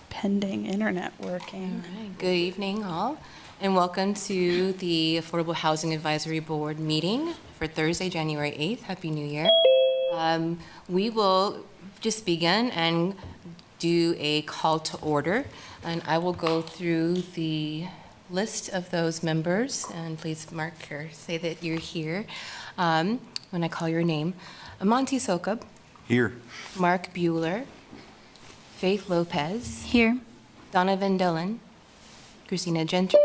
Pending internet working. All right. Good evening, all, and welcome to the Affordable Housing Advisory Board meeting for Thursday, January 8th. Happy New Year. We will just begin and do a call to order, and I will go through the list of those members, and please mark or say that you're here when I call your name. Monty Sokub. Here. Mark Bueller. Faith Lopez. Here. Donovan Dillon. Christina Gentry.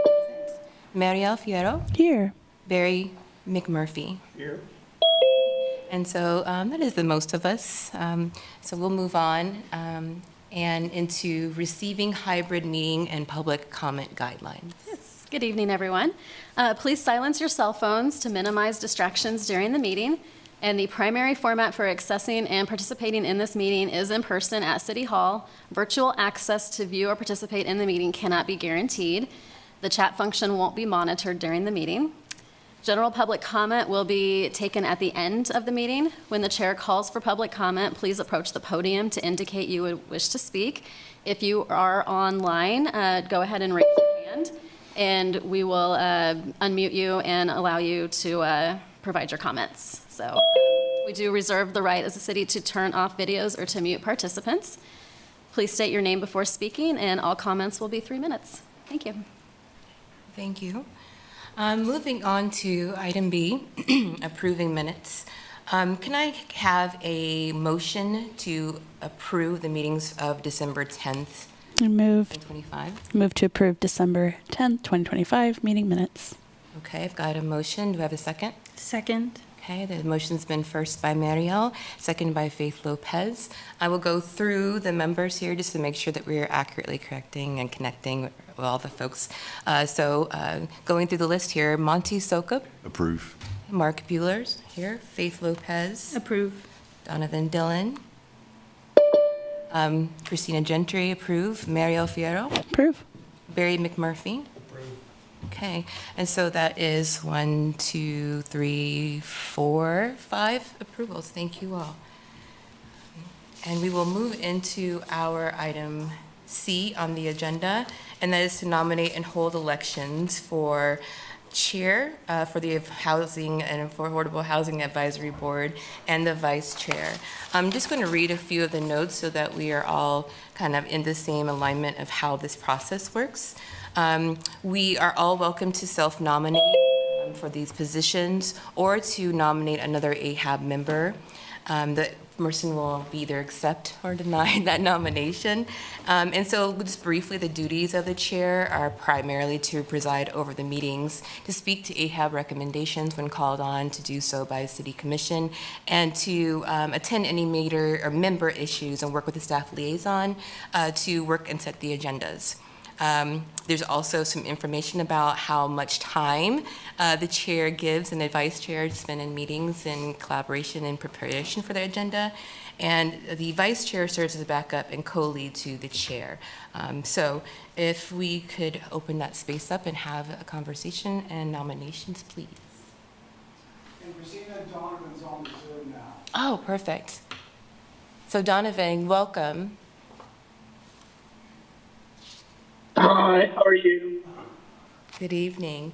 Marielle Fierro. Here. Barry McMurphy. Here. And so that is the most of us. So we'll move on and into receiving hybrid meeting and public comment guidelines. Yes. Good evening, everyone. Please silence your cell phones to minimize distractions during the meeting. And the primary format for accessing and participating in this meeting is in person at City Hall. Virtual access to view or participate in the meeting cannot be guaranteed. The chat function won't be monitored during the meeting. General public comment will be taken at the end of the meeting. When the chair calls for public comment, please approach the podium to indicate you would wish to speak. If you are online, go ahead and raise your hand, and we will unmute you and allow you to provide your comments. So we do reserve the right as a city to turn off videos or to mute participants. Please state your name before speaking, and all comments will be 3 minutes. Thank you. Thank you. Moving on to item B, approving minutes. Can I have a motion to approve the meetings of December 10th, Move 2025? to approve December 10th, 2025 meeting minutes. Okay, I've got a motion. Do I have a second? Second. Okay, the motion's been first by Marielle, second by Faith Lopez. I will go through the members here just to make sure that we are accurately correcting and connecting with all the folks. Going through the list here, Monty Sokub. Approve. Mark Bueller's here. Faith Lopez. Approve. Donovan Dillon. Christina Gentry, approve. Marielle Fierro. Approve. Barry McMurphy. Okay, and so that is 1, 2, 3, 4, 5 approvals. Thank you all. And we will move into our item C on the agenda, and that is to nominate and hold elections for chair for the Housing and Affordable Housing Advisory Board and the vice chair. I'm just going to read a few of the notes so that we are all kind of in the same alignment of how this process works. We are all welcome to self-nominate for these positions or to nominate another AHAB member. The person will either accept or deny that nomination. And so just briefly, the duties of the chair are primarily to preside over the meetings, to speak to AHAB recommendations when called on to do so by City Commission, and to attend any major or member issues and work with the staff liaison to work and set the agendas. There's also some information about how much time the chair gives and the vice chair to spend in meetings in collaboration and preparation for the agenda. And the vice chair serves as a backup and co-lead to the chair. So if we could open that space up and have a conversation and nominations, please. And Christina Donovan's on the Zoom now. Oh, perfect. So Donovan, welcome. Hi, how are you? Good evening.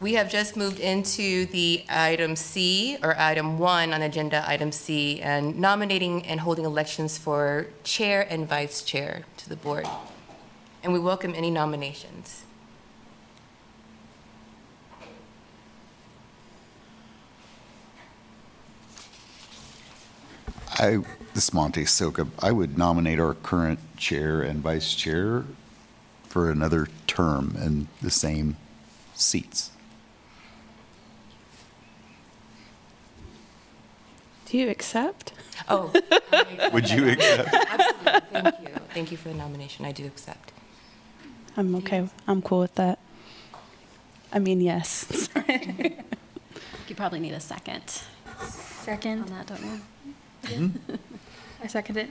We have just moved into the item C, or item 1 on agenda, item C, and nominating and holding elections for chair and vice chair to the board. And we welcome any nominations. This is Monty Sokub. I would nominate our current chair and vice chair for another term in the same seats. Do you accept? Oh. Would you accept? Absolutely. Thank you. Thank you for the nomination. I do accept. I'm okay. I'm cool with that. I mean, yes. You probably need a second on Second. that, don't you? I second it.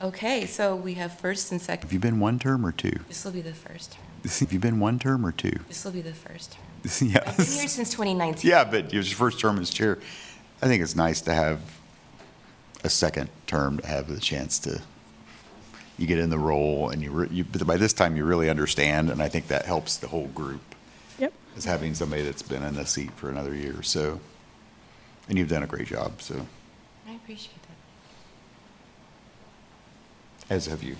Okay, so we have first and second. Have you been one term or two? This will be the first term. Have you been one term or two? This will be the first term. Yeah. I've been here since 2019. Yeah, but your first term as chair. I think it's nice to have a second term to have the chance to, you get in the role and by this time you really understand, and I think that helps the whole group, Yep. is having somebody that's been in the seat for another year, so, and you've done a great job, so, I appreciate that. as have you.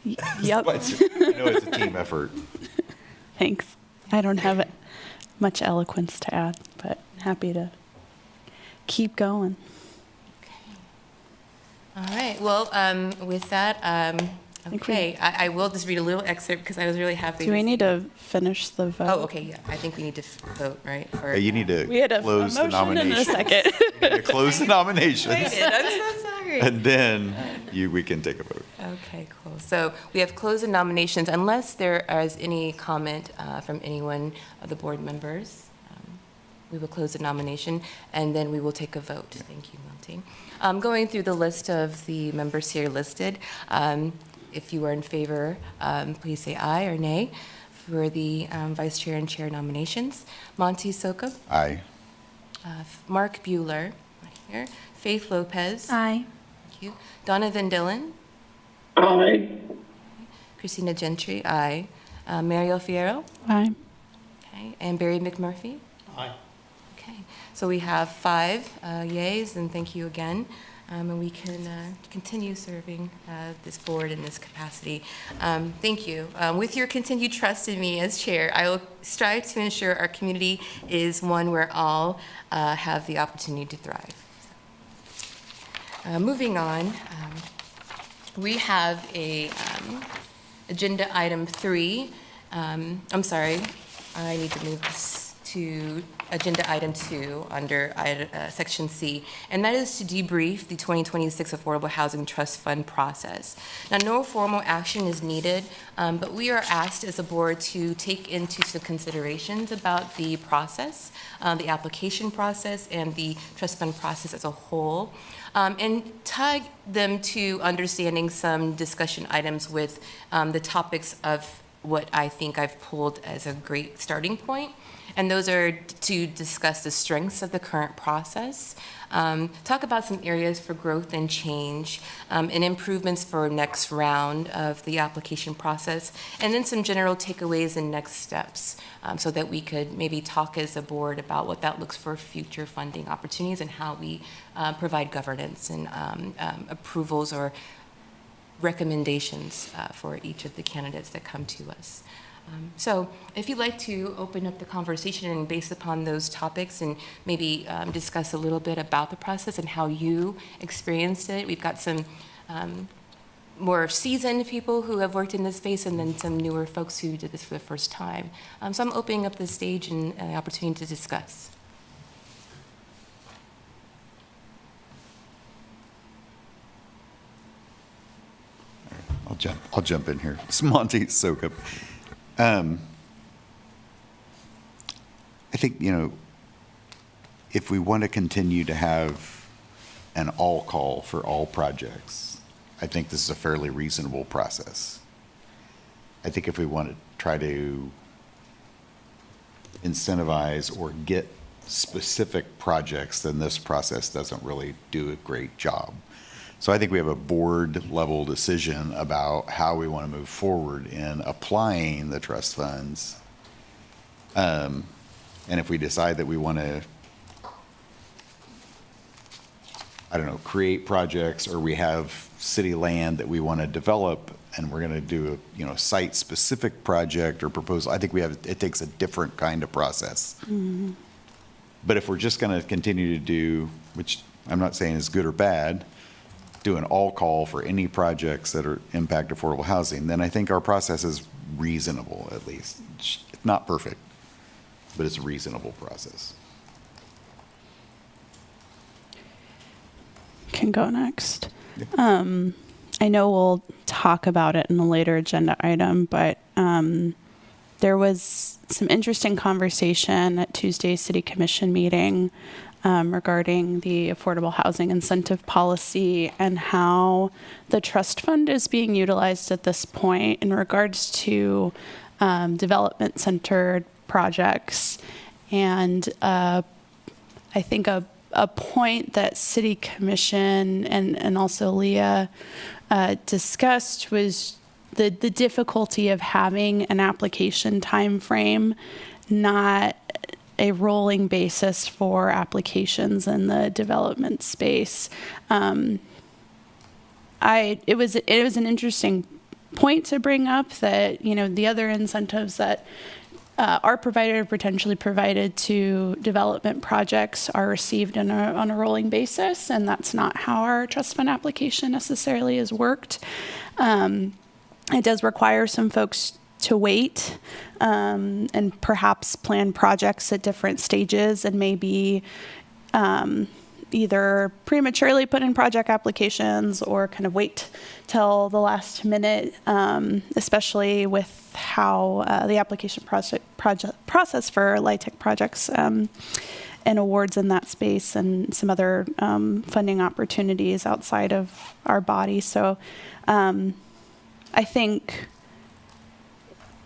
Yep. But I know it's a team effort. Thanks. I don't have much eloquence to add, but happy to keep going. All right, well, with that, think we- okay, I will just read a little excerpt because I was really happy. Do we need to finish the vote? Oh, okay, yeah, I think we need to vote, right? Or- You need to We had a close the motion and a nomination. second. Close the nominations, I'm so sorry. and then we can take a vote. Okay, cool. So we have closed the nominations unless there is any comment from anyone of the board members. We will close the nomination, and then we will take a vote. Thank you, Monty. Going through the list of the members here listed, if you are in favor, please say aye or nay for the vice chair and chair nominations. Monty Soka, Aye. Mark Bueller, right here, Faith Lopez. Aye. Thank you. Donovan Dillon, Aye. Christina Gentry, aye. Mariel Fierro, Aye. okay, and Barry McMurphy. Aye. Okay, so we have 5 yays, and thank you again. And we can continue serving this board in this capacity. Thank you. With your continued trust in me as chair, I will strive to ensure our community is one where all have the opportunity to thrive. Moving on, we have a agenda item 3. I'm sorry, I need to move this to agenda item 2 under section C, and that is to debrief the 2026 Affordable Housing Trust Fund process. Now, no formal action is needed, but we are asked as a board to take into some considerations about the process, the application process, and the trust fund process as a whole, and tie them to understanding some discussion items with the topics of what I think I've pulled as a great starting point. And those are to discuss the strengths of the current process, talk about some areas for growth and change, and improvements for next round of the application process, and then some general takeaways and next steps, so that we could maybe talk as a board about what that looks for future funding opportunities and how we provide governance and approvals or recommendations for each of the candidates that come to us. So if you'd like to open up the conversation and based upon those topics and maybe discuss a little bit about the process and how you experienced it. We've got some more seasoned people who have worked in this space and then some newer folks who did this for the first time. So I'm opening up the stage and the opportunity to discuss. I'll jump in here. It's Monty Sokup. I think, if we want to continue to have an all call for all projects, I think this is a fairly reasonable process. I think if we want to try to incentivize or get specific projects, then this process doesn't really do a great job. So I think we have a board level decision about how we want to move forward in applying the trust funds. And if we decide that we want to, create projects, or we have city land that we want to develop and we're going to do a, site specific project or proposal, I think it takes a different kind of process. Mm-hmm. But if we're just going to continue to do, which I'm not saying is good or bad, do an all call for any projects that impact affordable housing, then I think our process is reasonable, at least. It's not perfect, but it's a reasonable process. Can go next. I know we'll talk about it in a later agenda item, but there was some interesting conversation at Tuesday's City Commission meeting regarding the affordable housing incentive policy and how the trust fund is being utilized at this point in regards to development-centered projects. And I think a a point that City Commission and also Leah discussed was the difficulty of having an application time frame, not a rolling basis for applications in the development space. It was an interesting point to bring up that, you know, the other incentives that are provided or potentially provided to development projects are received on a rolling basis, and that's not how our trust fund application necessarily is worked. It does require some folks to wait and perhaps plan projects at different stages, and maybe either prematurely put in project applications or kind of wait till the last minute, especially with how the application process for LIHTC projects and awards in that space, and some other funding opportunities outside of our body. So I think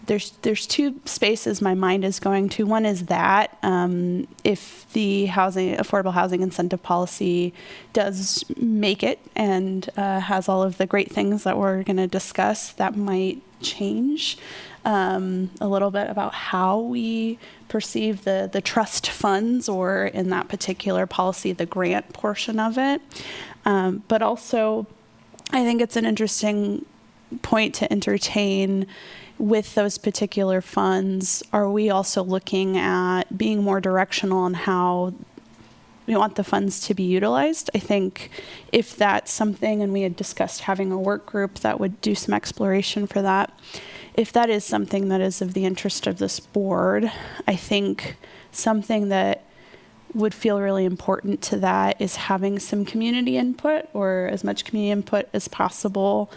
there's two spaces my mind is going to. One is that if the affordable housing incentive policy does make it and has all of the great things that we're going to discuss, that might change a little bit about how we perceive the trust funds, or in that particular policy, the grant portion of it. But also, I think it's an interesting point to entertain. With those particular funds, are we also looking at being more directional on how we want the funds to be utilized? I think if that's something, and we had discussed having a work group that would do some exploration for that, if that is something that is of the interest of this board, I think something that would feel really important to that is having some community input, or as much community input as possible,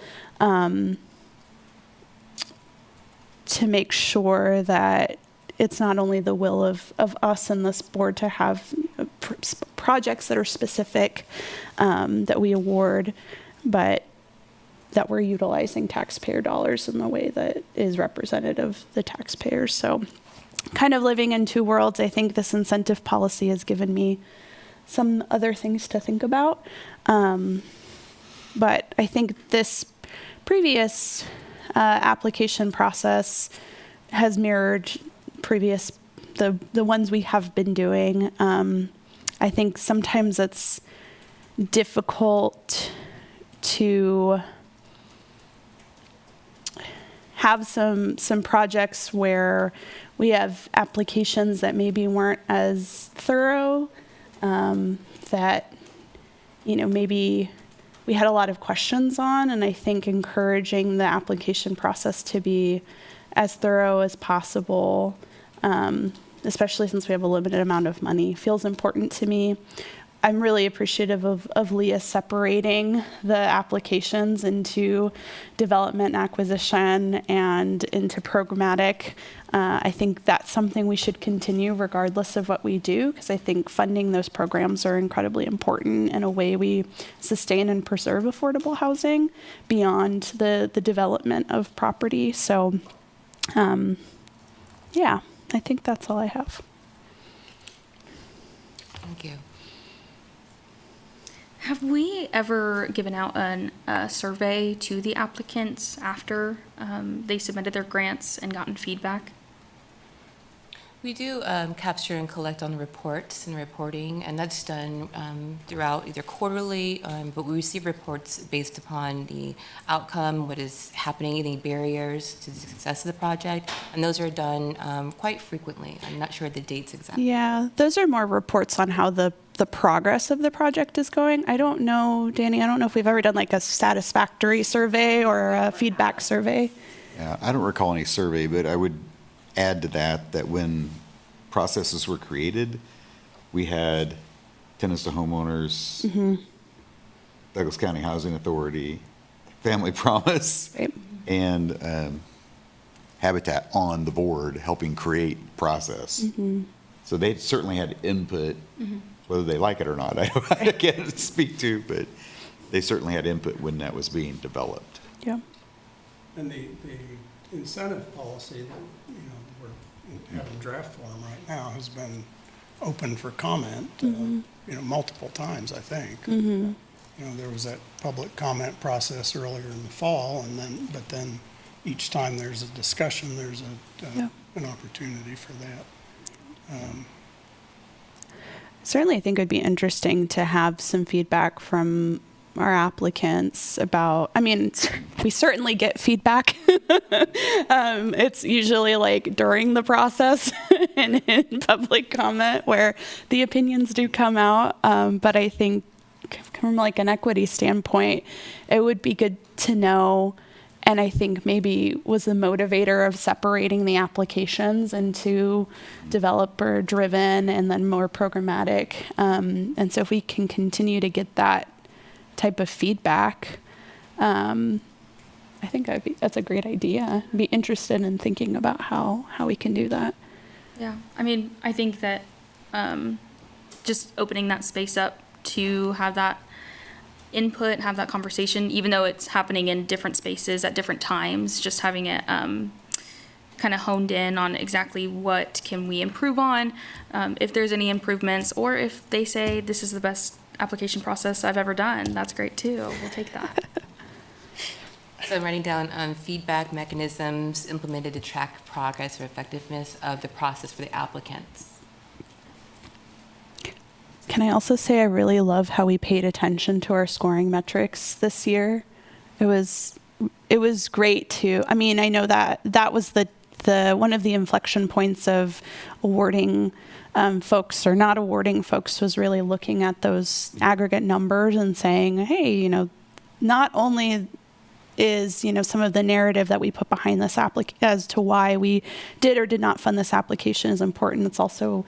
to make sure that it's not only the will of us and this board to have projects that are specific that we award, but that we're utilizing taxpayer dollars in the way that is representative of the taxpayers. So kind of living in two worlds. I think this incentive policy has given me some other things to think about. But I think this previous application process has mirrored the ones we have been doing. I think sometimes it's difficult to have some projects where we have applications that maybe weren't as thorough, that, you know, maybe we had a lot of questions on, and I think encouraging the application process to be as thorough as possible, especially since we have a limited amount of money, feels important to me. I'm really appreciative of Leah separating the applications into development and acquisition and into programmatic. I think that's something we should continue regardless of what we do, because I think funding those programs are incredibly important in a way we sustain and preserve affordable housing beyond the development of property. So, yeah, I think that's all I have. Thank you. Have we ever given out a survey to the applicants after they submitted their grants and gotten feedback? We do capture and collect on the reports and reporting, and that's done throughout either quarterly, but we receive reports based upon the outcome, what is happening, any barriers to the success of the project, and those are done quite frequently. I'm not sure the dates exactly. Yeah, those are more reports on how the progress of the project is going. I don't know, Danny, I don't know if we've ever done like a satisfactory survey or a feedback survey. Yeah, I don't recall any survey, but I would add to that when processes were created, we had tenants to homeowners, Douglas County Housing Authority, Family Promise, Right. and Habitat on the board helping create process. So they certainly had input, whether they like it or not, I can't speak to, but they certainly had input when that was being developed. Yeah. And the incentive policy that, we're having draft form right now has been open for comment, multiple times, I think. There was that public comment process earlier in the fall, but then each time there's a discussion, there's an opportunity for that. Certainly, I think it would be interesting to have some feedback from our applicants about, we certainly get feedback. It's usually like during the process and in public comment where the opinions do come out. But I think from like an equity standpoint, it would be good to know. And I think maybe was the motivator of separating the applications into developer driven and then more programmatic. And so if we can continue to get that type of feedback, I think that's a great idea. I'd be interested in thinking about how we can do that. Yeah, I think that just opening that space up to have that input, have that conversation, even though it's happening in different spaces at different times, just having it kind of honed in on exactly what can we improve on, if there's any improvements, or if they say this is the best application process I've ever done, that's great too. We'll take that. So I'm writing down feedback mechanisms implemented to track progress or effectiveness of the process for the applicants. Can I also say I really love how we paid attention to our scoring metrics this year? It was great to, I know that was the one of the inflection points of awarding folks or not awarding folks was really looking at those aggregate numbers and saying, hey, not only is, some of the narrative that we put behind this as to why we did or did not fund this application is important. It's also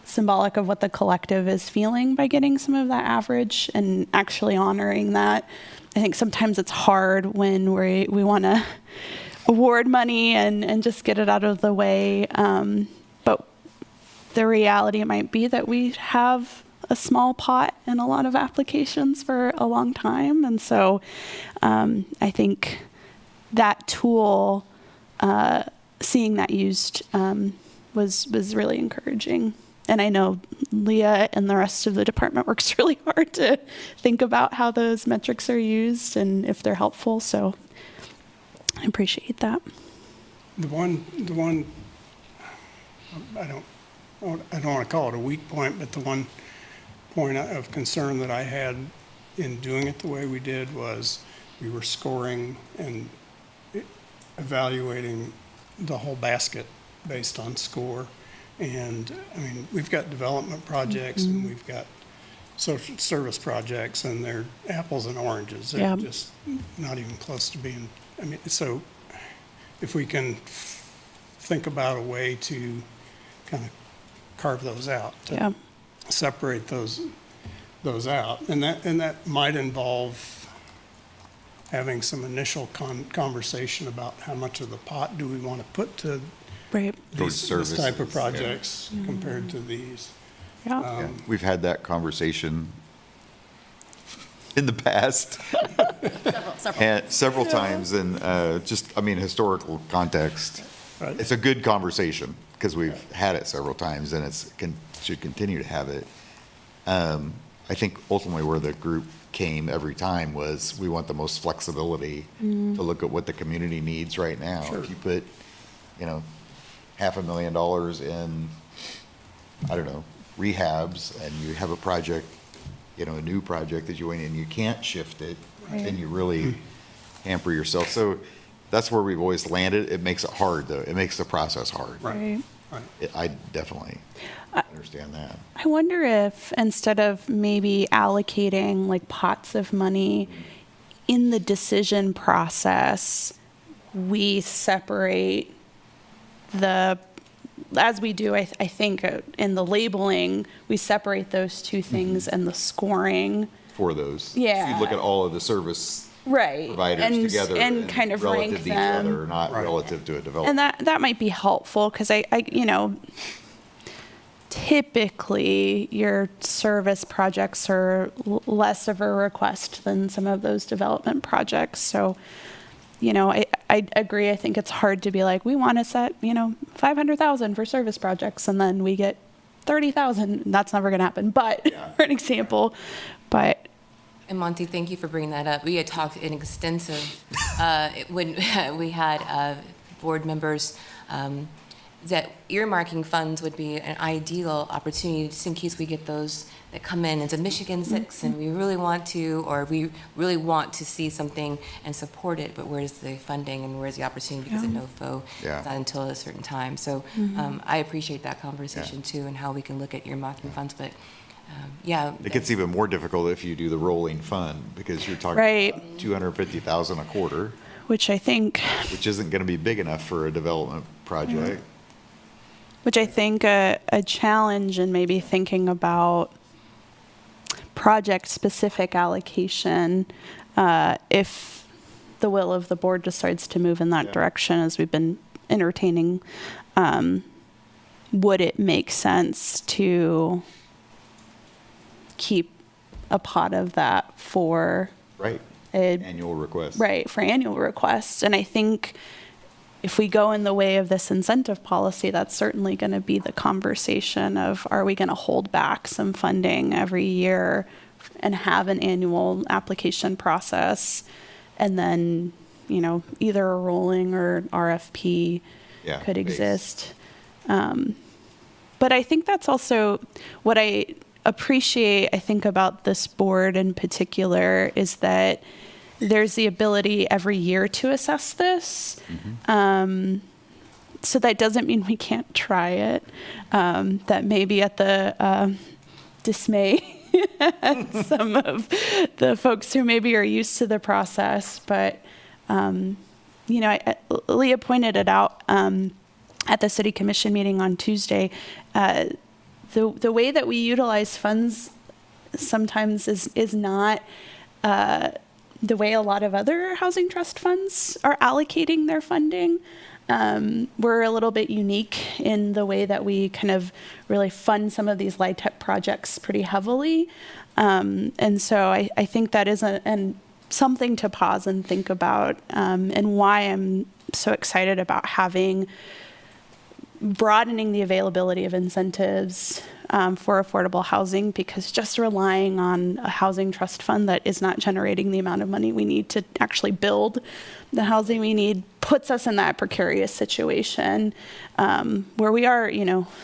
symbolic of what the collective is feeling by getting some of that average and actually honoring that. I think sometimes it's hard when we want to award money and just get it out of the way. But the reality might be that we have a small pot in a lot of applications for a long time. And so I think that tool, seeing that used was really encouraging. And I know Leah and the rest of the department works really hard to think about how those metrics are used and if they're helpful. So I appreciate that. The one, I don't want to call it a weak point, but the one point of concern that I had in doing it the way we did was we were scoring and evaluating the whole basket based on score. And we've got development projects and we've got social service projects, and they're apples and oranges. They're just not even close to being, so if we can think about a way to kind of carve those out, to separate those out, and that might involve having some initial conversation about how much of the pot do we want to put to this type of projects compared to these. We've had that conversation in the past. Several times in historical context. Right. It's a good conversation because we've had it several times and should continue to have it. I think ultimately where the group came every time was we want the most flexibility to look at what the community needs right now. Sure. If you put, $500,000 in, rehabs, and you have a project, a new project that you went in, you can't shift it, then you really hamper yourself. So that's where we've always landed. It makes it hard, though. It makes the process hard. Right. I definitely understand that. I wonder if instead of maybe allocating like pots of money in the decision process, we separate as we do, I think in the labeling, we separate those two things and the scoring. For those. Yeah. So you look at all of the service Right. providers together and kind of relative rank to each them. other, not relative to a developer. And that might be helpful because I typically your service projects are less of a request than some of those development projects. So, I agree. I think it's hard to be like, we want to set, $500,000 for service projects, and then we get 30,000. That's never going to happen, but for an example, but And Monty, thank you for bringing that up. We had talked in extensive, when we had board members, that earmarking funds would be an ideal opportunity, just in case we get those that come in as a Michigan 6, and we really want to, or we really want to see something and support it, but where's the funding and where's the opportunity, because at NOFO, Yeah. it's not until a certain time. So I appreciate that conversation too, and how we can look at earmarking funds, but yeah. It gets even more difficult if you do the rolling fund, because you're talking Right. about 250,000 a quarter, which I think isn't going to be big enough for a development project. a challenge in maybe thinking about project-specific allocation, if the will of the board decides to move in that direction, as we've been entertaining, would it make sense to keep a pot of that for Right. a Annual request. Right, for annual requests. And I think if we go in the way of this incentive policy, that's certainly going to be the conversation of, are we going to hold back some funding every year and have an annual application process? And then, either a rolling or RFP could base. exist. But I think that's also what I appreciate, I think, about this board in particular, is that there's the ability every year to assess this. So that doesn't mean we can't try it. That may be at the dismay some of the folks who maybe are used to the process. But, Leah pointed it out at the city commission meeting on Tuesday. The way that we utilize funds sometimes is not the way a lot of other housing trust funds are allocating their funding. We're a little bit unique in the way that we kind of really fund some of these LIHTC projects pretty heavily. And so I think that is something to pause and think about, and why I'm so excited about broadening the availability of incentives for affordable housing, because just relying on a housing trust fund that is not generating the amount of money we need to actually build the housing we need puts us in that precarious situation, where we are,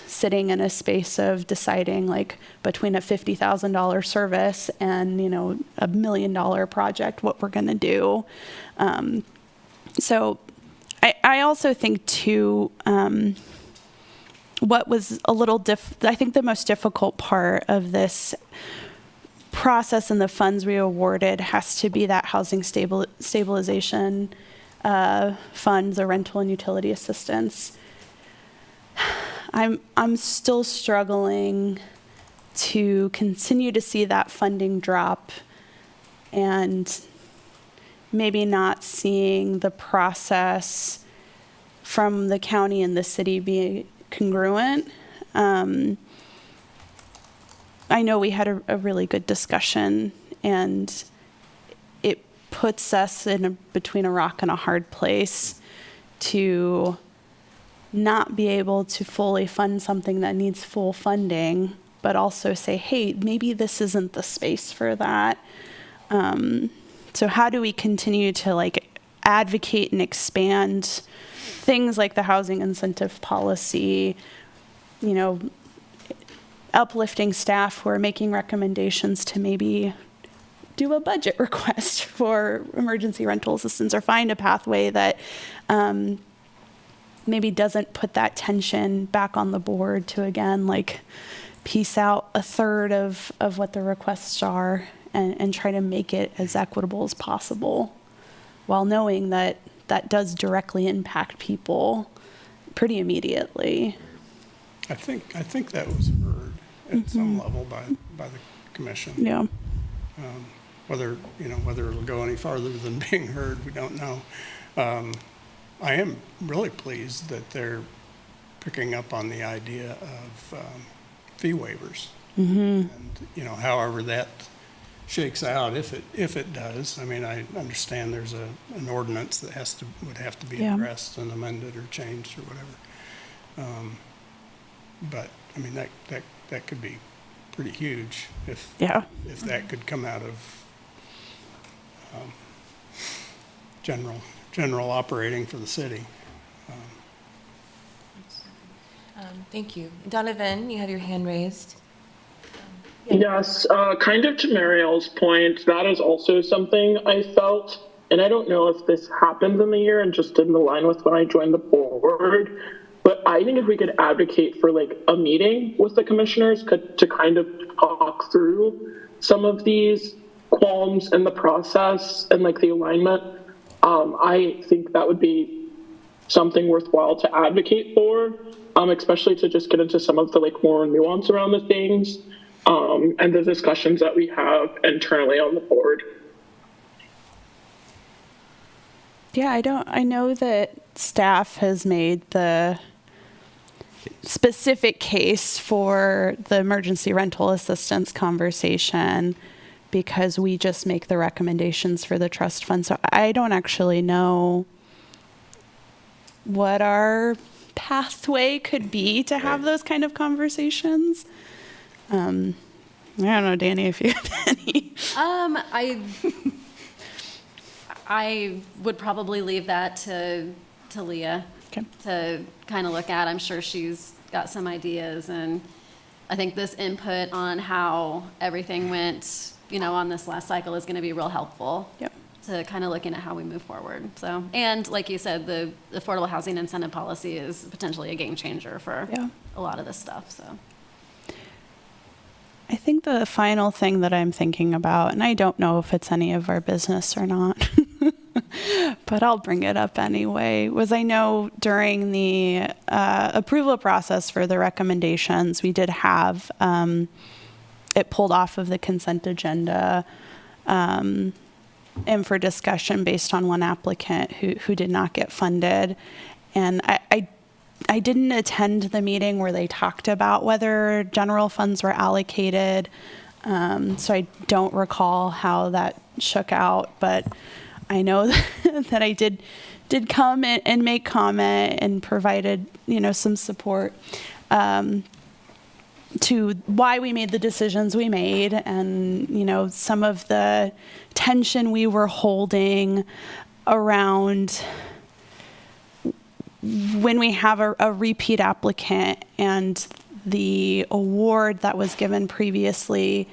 sitting in a space of deciding, like, between a $50,000 service and, $1 million project, what we're going to do. So I also think too, what was a little I think the most difficult part of this process and the funds we awarded has to be that housing stabilization fund, the rental and utility assistance. I'm still struggling to continue to see that funding drop, and maybe not seeing the process from the county and the city be congruent. I know we had a really good discussion, and it puts us between a rock and a hard place to not be able to fully fund something that needs full funding, but also say, hey, maybe this isn't the space for that. So how do we continue to advocate and expand things like the housing incentive policy, uplifting staff who are making recommendations to maybe do a budget request for emergency rental assistance, or find a pathway that maybe doesn't put that tension back on the board to, again, piece out a third of what the requests are, and try to make it as equitable as possible, while knowing that that does directly impact people pretty immediately. I think that was heard at some level by the commission. Yeah. Whether it'll go any farther than being heard, we don't know. I am really pleased that they're picking up on the idea of fee waivers. And, however that shakes out, if it does. I mean, I understand there's an ordinance that would have to be addressed and amended or changed or whatever. But, I mean, that could be pretty huge if that could come out of general operating for the city. Thank you. Donovan, you have your hand raised. Yes, kind of to Marielle's point, that is also something I felt, and I don't know if this happens in the year and just didn't align with when I joined the board, but I think if we could advocate for like a meeting with the commissioners to kind of talk through some of these qualms in the process and like the alignment, I think that would be something worthwhile to advocate for, especially to just get into some of the like more nuance around the things. And the discussions that we have internally on the board. Yeah, I know that staff has made the specific case for the emergency rental assistance conversation because we just make the recommendations for the trust fund. So I don't actually know what our pathway could be to have those kind of conversations. I don't know, Danny, if you have any. I would probably leave that to Leah to kind of look at. I'm sure she's got some ideas, and I think this input on how everything went, on this last cycle is going to be real helpful. Yep. To kind of looking at how we move forward. So, and like you said, the affordable housing incentive policy is potentially a game changer for a lot of this stuff. So. I think the final thing that I'm thinking about, and I don't know if it's any of our business or not, but I'll bring it up anyway, was I know during the approval process for the recommendations, we did have it pulled off of the consent agenda and for discussion based on one applicant who did not get funded. And I didn't attend the meeting where they talked about whether general funds were allocated, so I don't recall how that shook out, but I know that I did come and make comment and provided, some support to why we made the decisions we made and, some of the tension we were holding around when we have a repeat applicant and the award that was given previously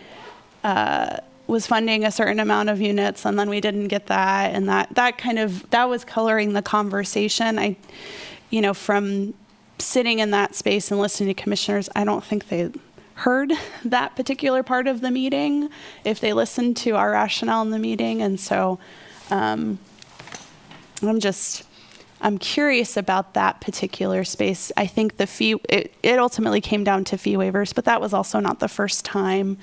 was funding a certain amount of units and then we didn't get that, and that was coloring the conversation. From sitting in that space and listening to commissioners, I don't think they heard that particular part of the meeting if they listened to our rationale in the meeting. And so I'm curious about that particular space. I think the fee, it ultimately came down to fee waivers, but that was also not the first time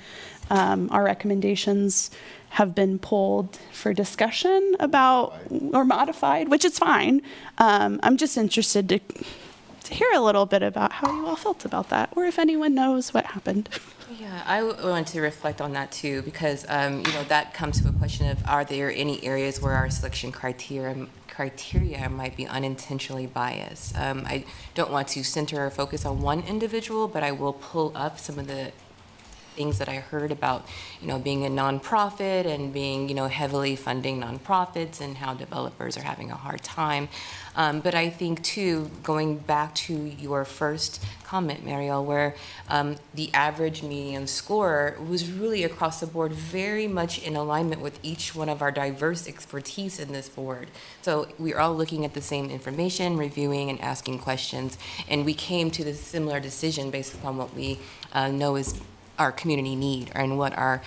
our recommendations have been pulled for discussion about or modified, which is fine. I'm just interested to hear a little bit about how you all felt about that, or if anyone knows what happened. Yeah, I want to reflect on that too, because that comes to a question of, are there any areas where our selection criteria might be unintentionally biased? I don't want to center or focus on one individual, but I will pull up some of the things that I heard about, being a nonprofit and being, heavily funding nonprofits and how developers are having a hard time. But I think too, going back to your first comment, Marielle, where the average median score was really across the board, very much in alignment with each one of our diverse expertise in this board. So we're all looking at the same information, reviewing and asking questions, and we came to the similar decision based upon what we know is our community need and what our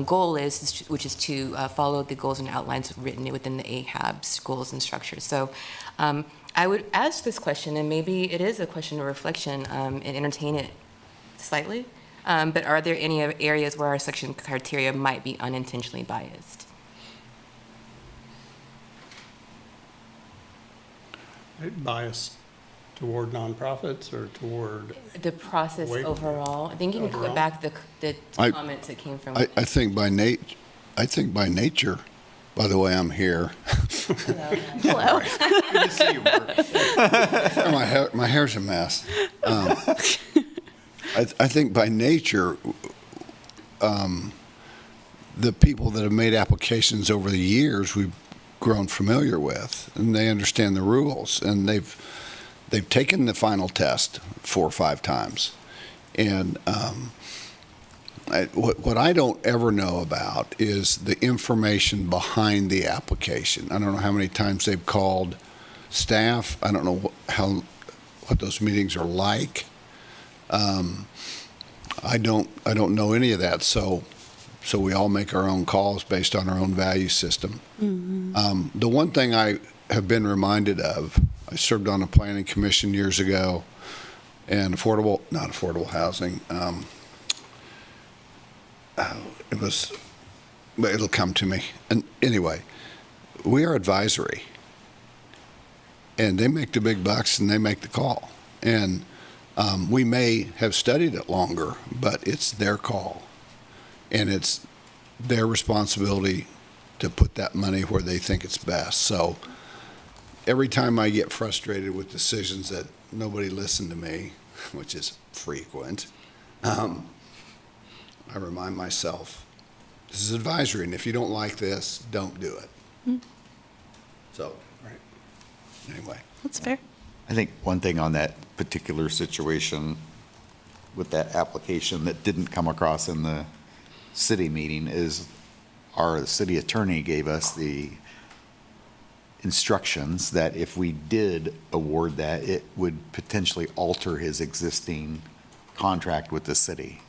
goal is, which is to follow the goals and outlines written within the AHAB's goals and structures. So I would ask this question, and maybe it is a question of reflection, and entertain it slightly, but are there any areas where our selection criteria might be unintentionally biased? Biased toward nonprofits or toward The process overall, thinking overall? back the comments that came from. I think by nature, by the way, I'm here. Hello. Good to see you, Mark. My hair's a mess. I think by nature, the people that have made applications over the years, we've grown familiar with, and they understand the rules, and they've taken the final test 4 or 5 times. And what I don't ever know about is the information behind the application. I don't know how many times they've called staff. I don't know what those meetings are like. I don't know any of that. So we all make our own calls based on our own value system. The one thing I have been reminded of, I served on a planning commission years ago, and not affordable housing. But it'll come to me. And anyway, we are advisory, and they make the big bucks and they make the call. And we may have studied it longer, but it's their call, and it's their responsibility to put that money where they think it's best. So every time I get frustrated with decisions that nobody listened to me, which is frequent, I remind myself, this is advisory, and if you don't like this, don't do it. So, anyway. That's fair. I think one thing on that particular situation with that application that didn't come across in the city meeting is our city attorney gave us the instructions that if we did award that, it would potentially alter his existing contract with the city.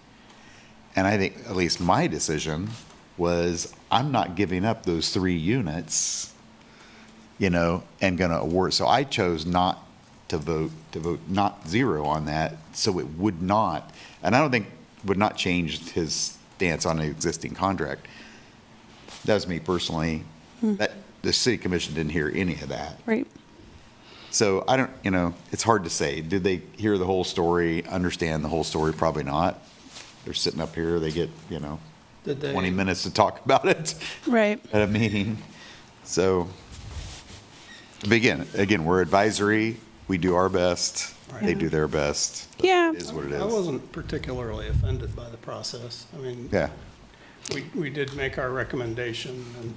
And I think at least my decision was I'm not giving up those 3 units, and going to award. So I chose not to vote not 0 on that. So it would not, and I don't think would not change his stance on the existing contract. That was me personally. That the city commission didn't hear any of that. Right. So I don't, it's hard to say. Did they hear the whole story, understand the whole story? Probably not. They're sitting up here, they get, 20 minutes to talk about it. Right. At a meeting. So, but again, we're advisory. We do our best. They do their best. But Yeah. It is what it is. I wasn't particularly offended by the process. I mean, Yeah. we did make our recommendation, and,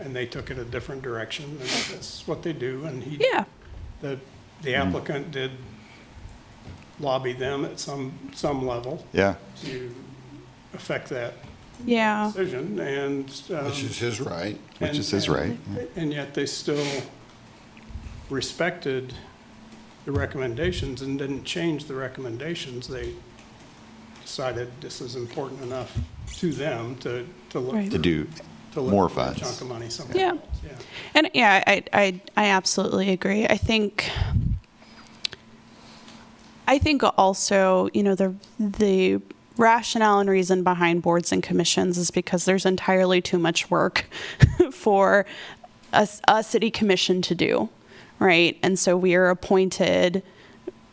and they took it a different direction, and that's what they do, and Yeah. the applicant did lobby them at some level Yeah. to affect that Yeah. decision, and. Which is his right. Which is his right. And yet they still respected the recommendations and didn't change the recommendations. They decided this is important enough to them to look. Right. To do to look more for a funds. chunk of money somewhere Yeah. else. Yeah. And yeah, I absolutely agree. I think also, the rationale and reason behind boards and commissions is because there's entirely too much work for a city commission to do, right? And so we are appointed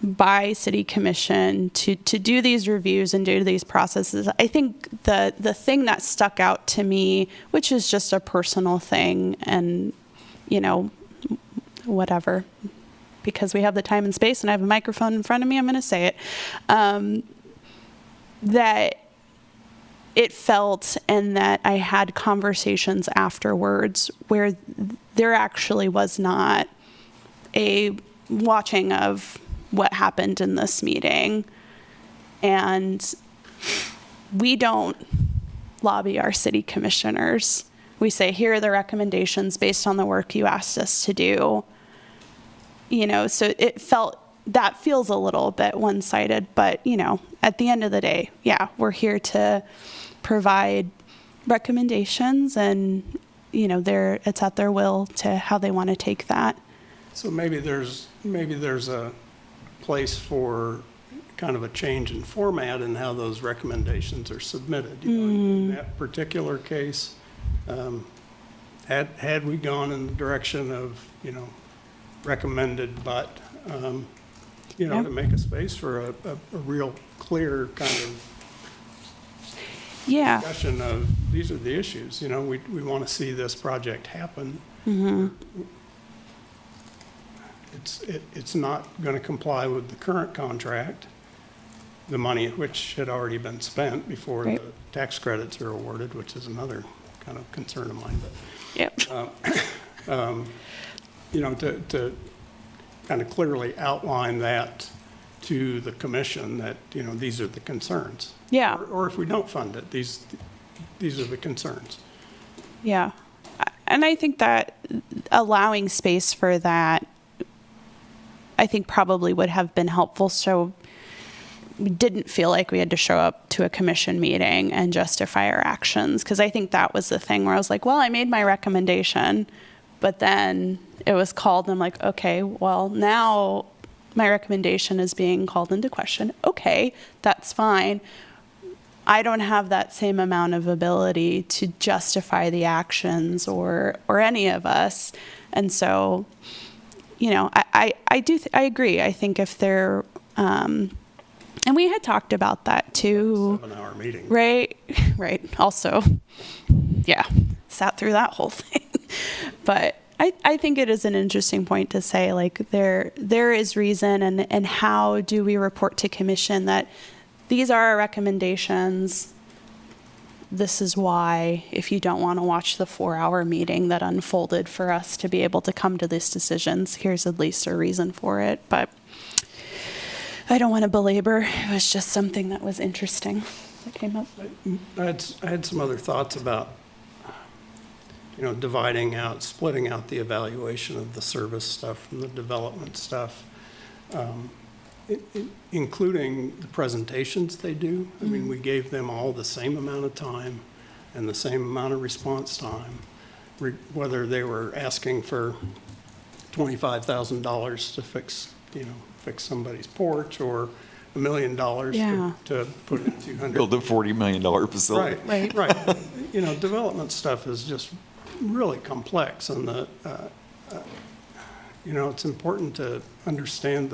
by city commission to do these reviews and do these processes. I think the thing that stuck out to me, which is just a personal thing, and whatever, because we have the time and space and I have a microphone in front of me, I'm going to say it, that it felt, and that I had conversations afterwards where there actually was not a watching of what happened in this meeting. And we don't lobby our city commissioners. We say, here are the recommendations based on the work you asked us to do. So that feels a little bit one-sided, but, at the end of the day, yeah, we're here to provide recommendations, and, it's at their will to how they want to take that. So maybe there's a place for kind of a change in format and how those recommendations are submitted. In that particular case, had we gone in the direction of, recommended, but, to make a space for a real clear kind of discussion of, these are the issues, we want to see this project happen. it's not going to comply with the current contract, the money which had already been spent before Right. the tax credits are awarded, which is another kind of concern of mine. But Yep. to kind of clearly outline that to the commission that, these are the concerns. Yeah. Or if we don't fund it, these are the concerns. Yeah. And I think that allowing space for that, I think probably would have been helpful. So we didn't feel like we had to show up to a commission meeting and justify our actions. Because I think that was the thing where I was like, well, I made my recommendation, but then it was called and I'm like, okay, well, now my recommendation is being called into question. Okay, that's fine. I don't have that same amount of ability to justify the actions or any of us. And so, I agree. I think if they're, and we had talked about that too. 7-hour meeting. Right. Also, yeah, sat through that whole thing. But I think it is an interesting point to say, like, there is reason, and how do we report to commission that these are our recommendations. This is why, if you don't want to watch the 4-hour meeting that unfolded for us to be able to come to these decisions, here's at least a reason for it. But I don't want to belabor. It was just something that was interesting that came up. I had some other thoughts about, splitting out the evaluation of the service stuff from the development stuff, including the presentations they do. I mean, we gave them all the same amount of time and the same amount of response time, whether they were asking for $25,000 to fix somebody's porch or $1 million Yeah. to put in 200. Build a $40 million facility. Right. Development stuff is just really complex, and it's important to understand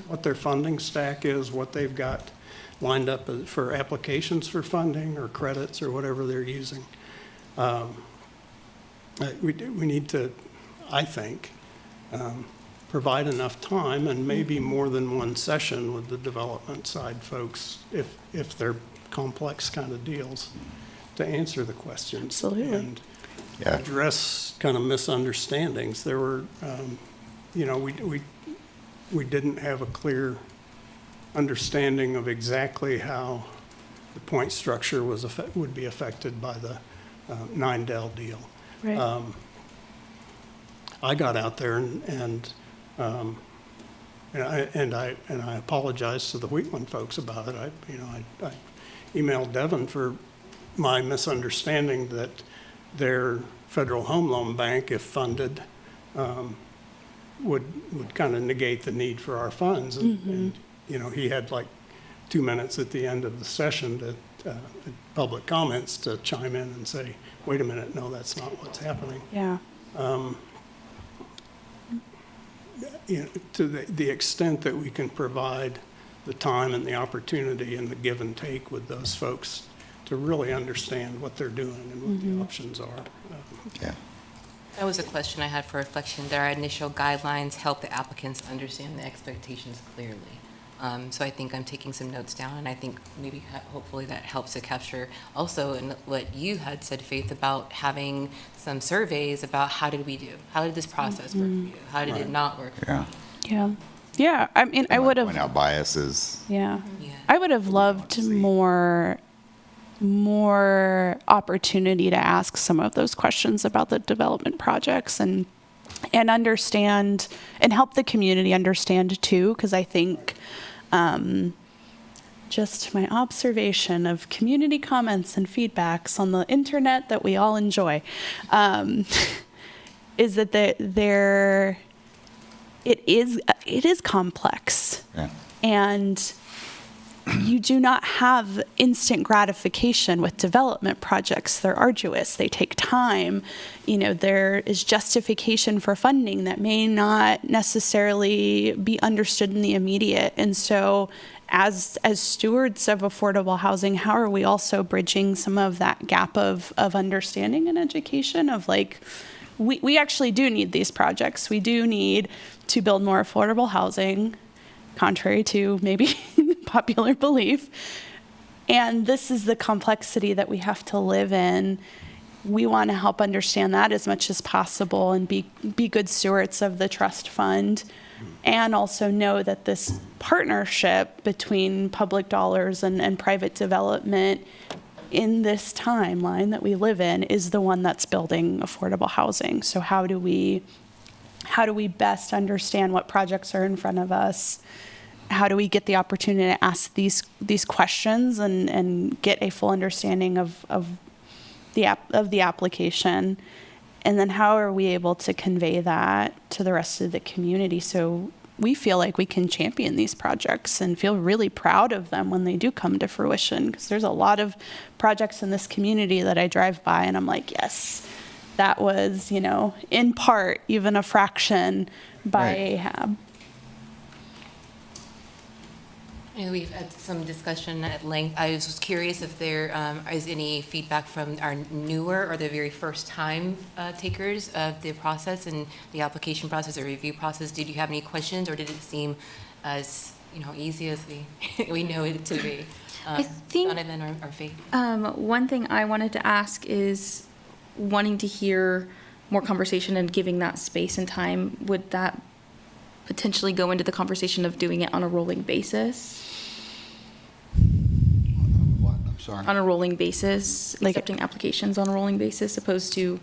what their funding stack is, what they've got lined up for applications for funding or credits or whatever they're using. We need to, I think, provide enough time and maybe more than one session with the development side folks if they're complex kind of deals to answer the questions. Absolutely. And Yeah. address kind of misunderstandings. There were, we didn't have a clear understanding of exactly how the point structure would be affected by the 9Del deal. Right. I got out there and I apologized to the Wheatland folks about it. I emailed Devin for my misunderstanding that their Federal Home Loan Bank, if funded, would kind of negate the need for our funds. And he had like 2 minutes at the end of the session to public comments to chime in and say, wait a minute, no, that's not what's happening. Yeah. To the extent that we can provide the time and the opportunity and the give and take with those folks to really understand what they're doing and what the options are. Yeah. That was a question I had for reflection. That our initial guidelines help the applicants understand the expectations clearly. So I think I'm taking some notes down, and I think maybe hopefully that helps to capture also in what you had said, Faith, about having some surveys about how did we do? How did this process work for you? How did it not work for you? Yeah. Yeah. I mean, I would have. Point out biases. Yeah. Yeah. I would have loved more opportunity to ask some of those questions about the development projects and understand and help the community understand too, because I think just my observation of community comments and feedbacks on the internet that we all enjoy is that it is complex. Yeah. And you do not have instant gratification with development projects. They're arduous. They take time. There is justification for funding that may not necessarily be understood in the immediate. And so as stewards of affordable housing, how are we also bridging some of that gap of understanding and education of like, we actually do need these projects. We do need to build more affordable housing, contrary to maybe popular belief. And this is the complexity that we have to live in. We want to help understand that as much as possible and be good stewards of the trust fund, and also know that this partnership between public dollars and private development in this timeline that we live in is the one that's building affordable housing. So how do we best understand what projects are in front of us? How do we get the opportunity to ask these questions and get a full understanding of the application? And then how are we able to convey that to the rest of the community so we feel like we can champion these projects and feel really proud of them when they do come to fruition? Because there's a lot of projects in this community that I drive by and I'm like, yes, that was, in part, even a fraction by AHAB. And we've had some discussion at length. I was just curious if there is any feedback from our newer or the very first time takers of the process and the application process or review process. Did you have any questions, or did it seem as easy as we know it to be? I think Donovan or Faith? one thing I wanted to ask is wanting to hear more conversation and giving that space and time. Would that potentially go into the conversation of doing it on a rolling basis? What? I'm sorry. On a rolling basis, accepting applications on a rolling basis, opposed to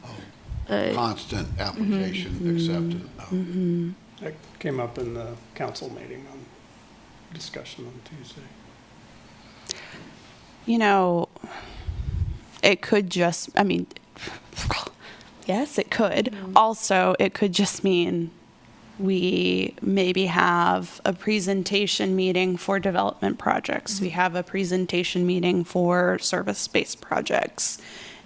Constant application accepted. Oh. That came up in the council meeting on discussion on Tuesday. It could just, yes, it could. Also, it could just mean we maybe have a presentation meeting for development projects. We have a presentation meeting for service-based projects.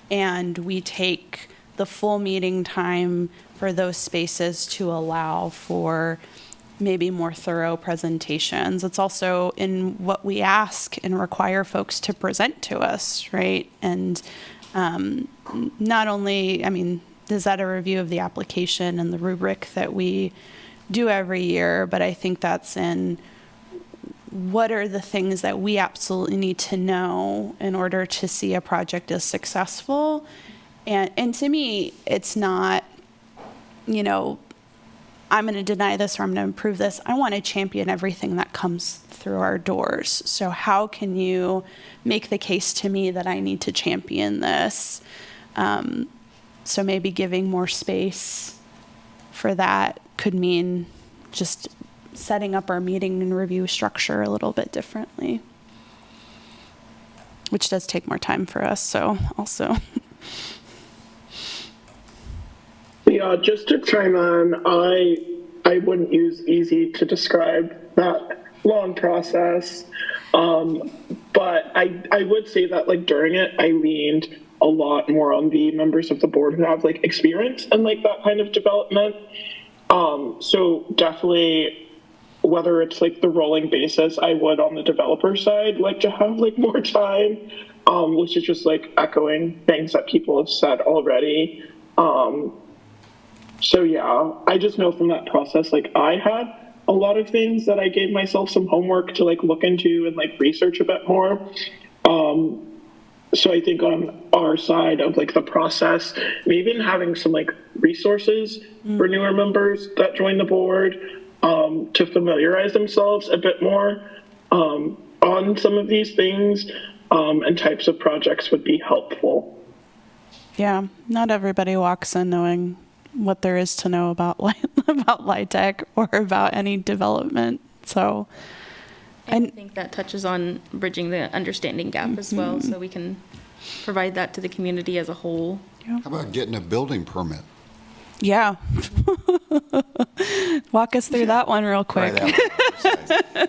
And we take the full meeting time for those spaces to allow for maybe more thorough presentations. It's also in what we ask and require folks to present to us, right? And not only, is that a review of the application and the rubric that we do every year, but I think that's in what are the things that we absolutely need to know in order to see a project as successful. And to me, it's not, I'm going to deny this or I'm going to improve this. I want to champion everything that comes through our doors. So how can you make the case to me that I need to champion this? So maybe giving more space for that could mean just setting up our meeting and review structure a little bit differently, which does take more time for us. So also. Yeah, just to chime in, I wouldn't use easy to describe that long process. But I would say that during it, I leaned a lot more on the members of the board who have experience in that kind of development. So definitely, whether it's the rolling basis, I would on the developer side like to have more time, which is just echoing things that people have said already. So yeah, I just know from that process, I had a lot of things that I gave myself some homework to look into and research a bit more. So I think on our side of the process, maybe even having some resources for newer members that join the board to familiarize themselves a bit more on some of these things and types of projects would be helpful. Yeah, not everybody walks in knowing what there is to know about LIHTC or about any development. So I think that touches on bridging the understanding gap as well, so we can provide that to the community as a whole. How about getting a building permit? Yeah. Walk us through that one real quick.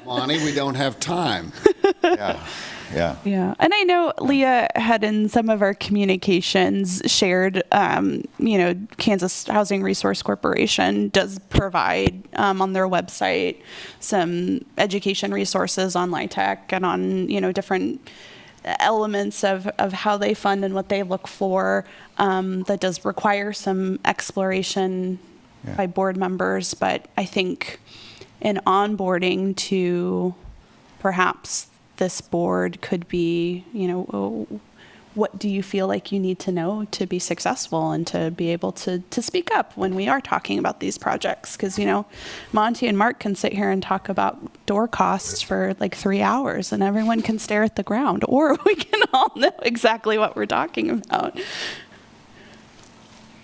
Lonnie, we don't have time. Yeah. And I know Leah had in some of our communications shared, Kansas Housing Resource Corporation does provide on their website some education resources on LIHTC and on, different elements of how they fund and what they look for. that does require some exploration Yeah. by board members, but I think in onboarding to perhaps this board could be, what do you feel like you need to know to be successful and to be able to speak up when we are talking about these projects? Because, Monty and Mark can sit here and talk about door costs for like 3 hours and everyone can stare at the ground, or we can all know exactly what we're talking about.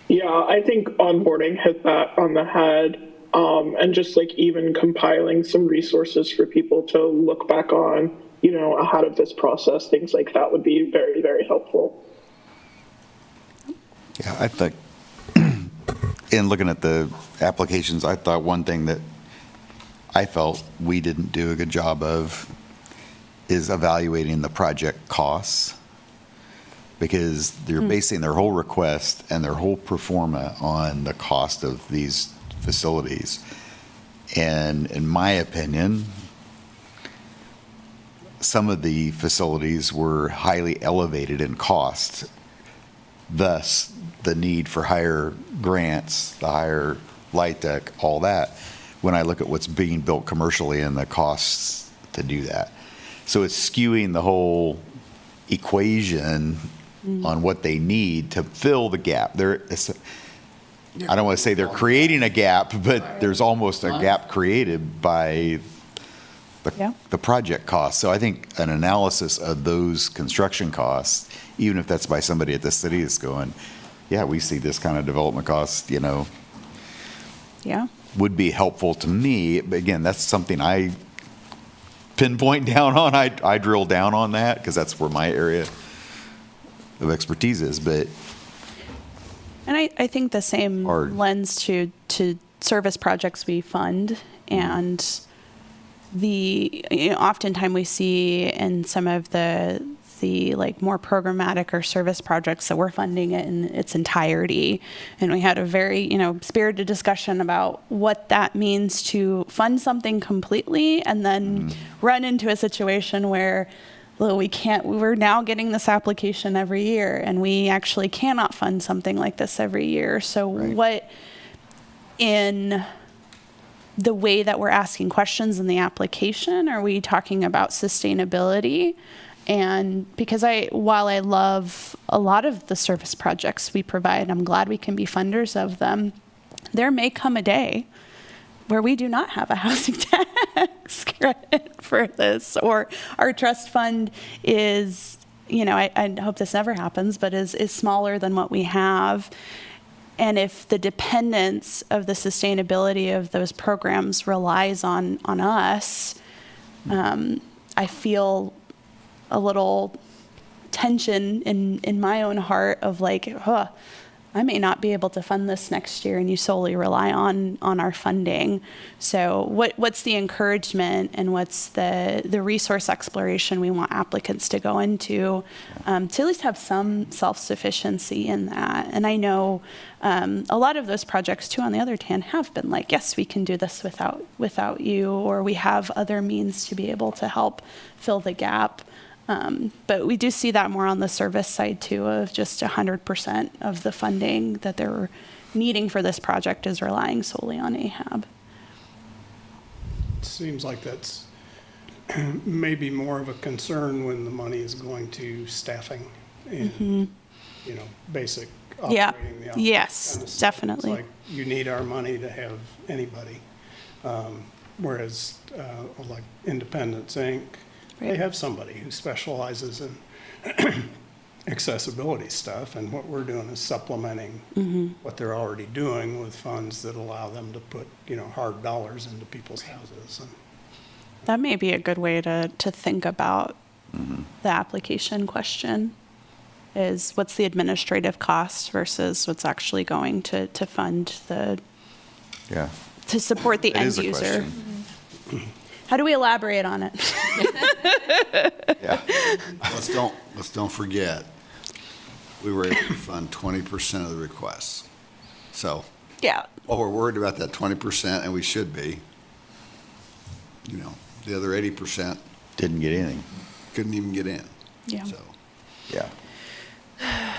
Yeah, I think onboarding hit that on the head. And just like even compiling some resources for people to look back on, ahead of this process, things like that would be very, very helpful. Yeah, I think, in looking at the applications, I thought one thing that I felt we didn't do a good job of is evaluating the project costs, because they're basing their whole request and their whole pro forma on the cost of these facilities. And in my opinion, some of the facilities were highly elevated in cost, thus the need for higher grants, the higher light deck, all that, when I look at what's being built commercially and the costs to do that. So it's skewing the whole equation on what they need to fill the gap. I don't want to say they're creating a gap, but there's almost a gap created by the project costs. So I think an analysis of those construction costs, even if that's by somebody at the city, is going, yeah, we see this kind of development cost, would be helpful to me. But again, that's something I pinpoint down on. I drill down on that because that's where my area of expertise is. But And I think the same lens to service projects we fund, and oftentimes we see in some of the like more programmatic or service projects that we're funding it in its entirety. And we had a very, spirited discussion about what that means to fund something completely and then run into a situation where, well, we're now getting this application every year and we actually cannot fund something like this every year. So what in the way that we're asking questions in the application, are we talking about sustainability? And because while I love a lot of the service projects we provide, I'm glad we can be funders of them, there may come a day where we do not have a housing tax credit for this, or our trust fund is, I hope this never happens, but is smaller than what we have. And if the dependence of the sustainability of those programs relies on us, I feel a little tension in my own heart of like, I may not be able to fund this next year, and you solely rely on our funding. So what's the encouragement and what's the resource exploration we want applicants to go into to at least have some self-sufficiency in that? And I know a lot of those projects too, on the other hand, have been like, yes, we can do this without you, or we have other means to be able to help fill the gap. But we do see that more on the service side too, of just 100% of the funding that they're needing for this project is relying solely on AHAB. It seems like that's maybe more of a concern when the money is going to staffing and, basic operating. The Yes, kind of stuff. definitely. It's like you need our money to have anybody. Whereas like Independence Inc., they have somebody who specializes in accessibility stuff, and what we're doing is supplementing what they're already doing with funds that allow them to put, hard dollars into people's houses. And That may be a good way to think about the application question, is what's the administrative cost versus what's actually going to fund to support the end user. How do we elaborate on it? Let's don't forget, we were able to fund 20% of the requests. So, while we're worried about that 20%, and we should be, the other 80% didn't get anything. couldn't even get in. Yeah. So, Yeah.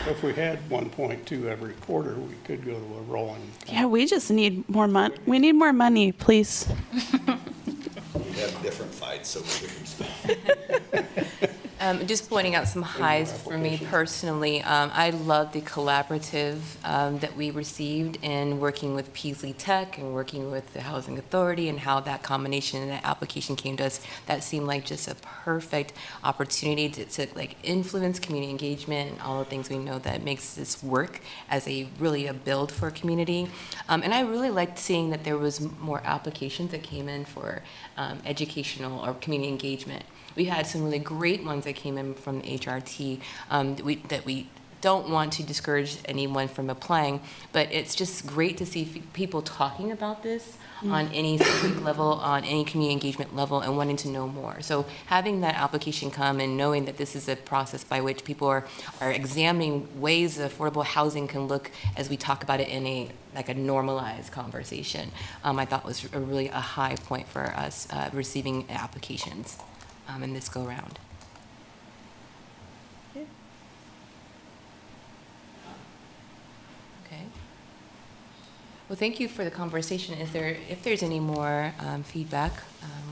If we had 1.2 every quarter, we could go to a rolling. Yeah, we just need more money. We need more money, please. We have different fights, so we different stuff. Just pointing out some highs for me personally. I love the collaborative that we received in working with Peasley Tech and working with the Housing Authority, and how that combination and that application came to us. That seemed like just a perfect opportunity to like influence community engagement and all the things we know that makes this work as a build for a community. And I really liked seeing that there was more applications that came in for educational or community engagement. We had some really great ones that came in from the HRT that we don't want to discourage anyone from applying, but it's just great to see people talking about this on any civic level, on any community engagement level, and wanting to know more. So having that application come and knowing that this is a process by which people are examining ways that affordable housing can look as we talk about it in a normalized conversation, I thought was really a high point for us receiving applications in this go-round. Okay. Well, thank you for the conversation. If there's any more feedback,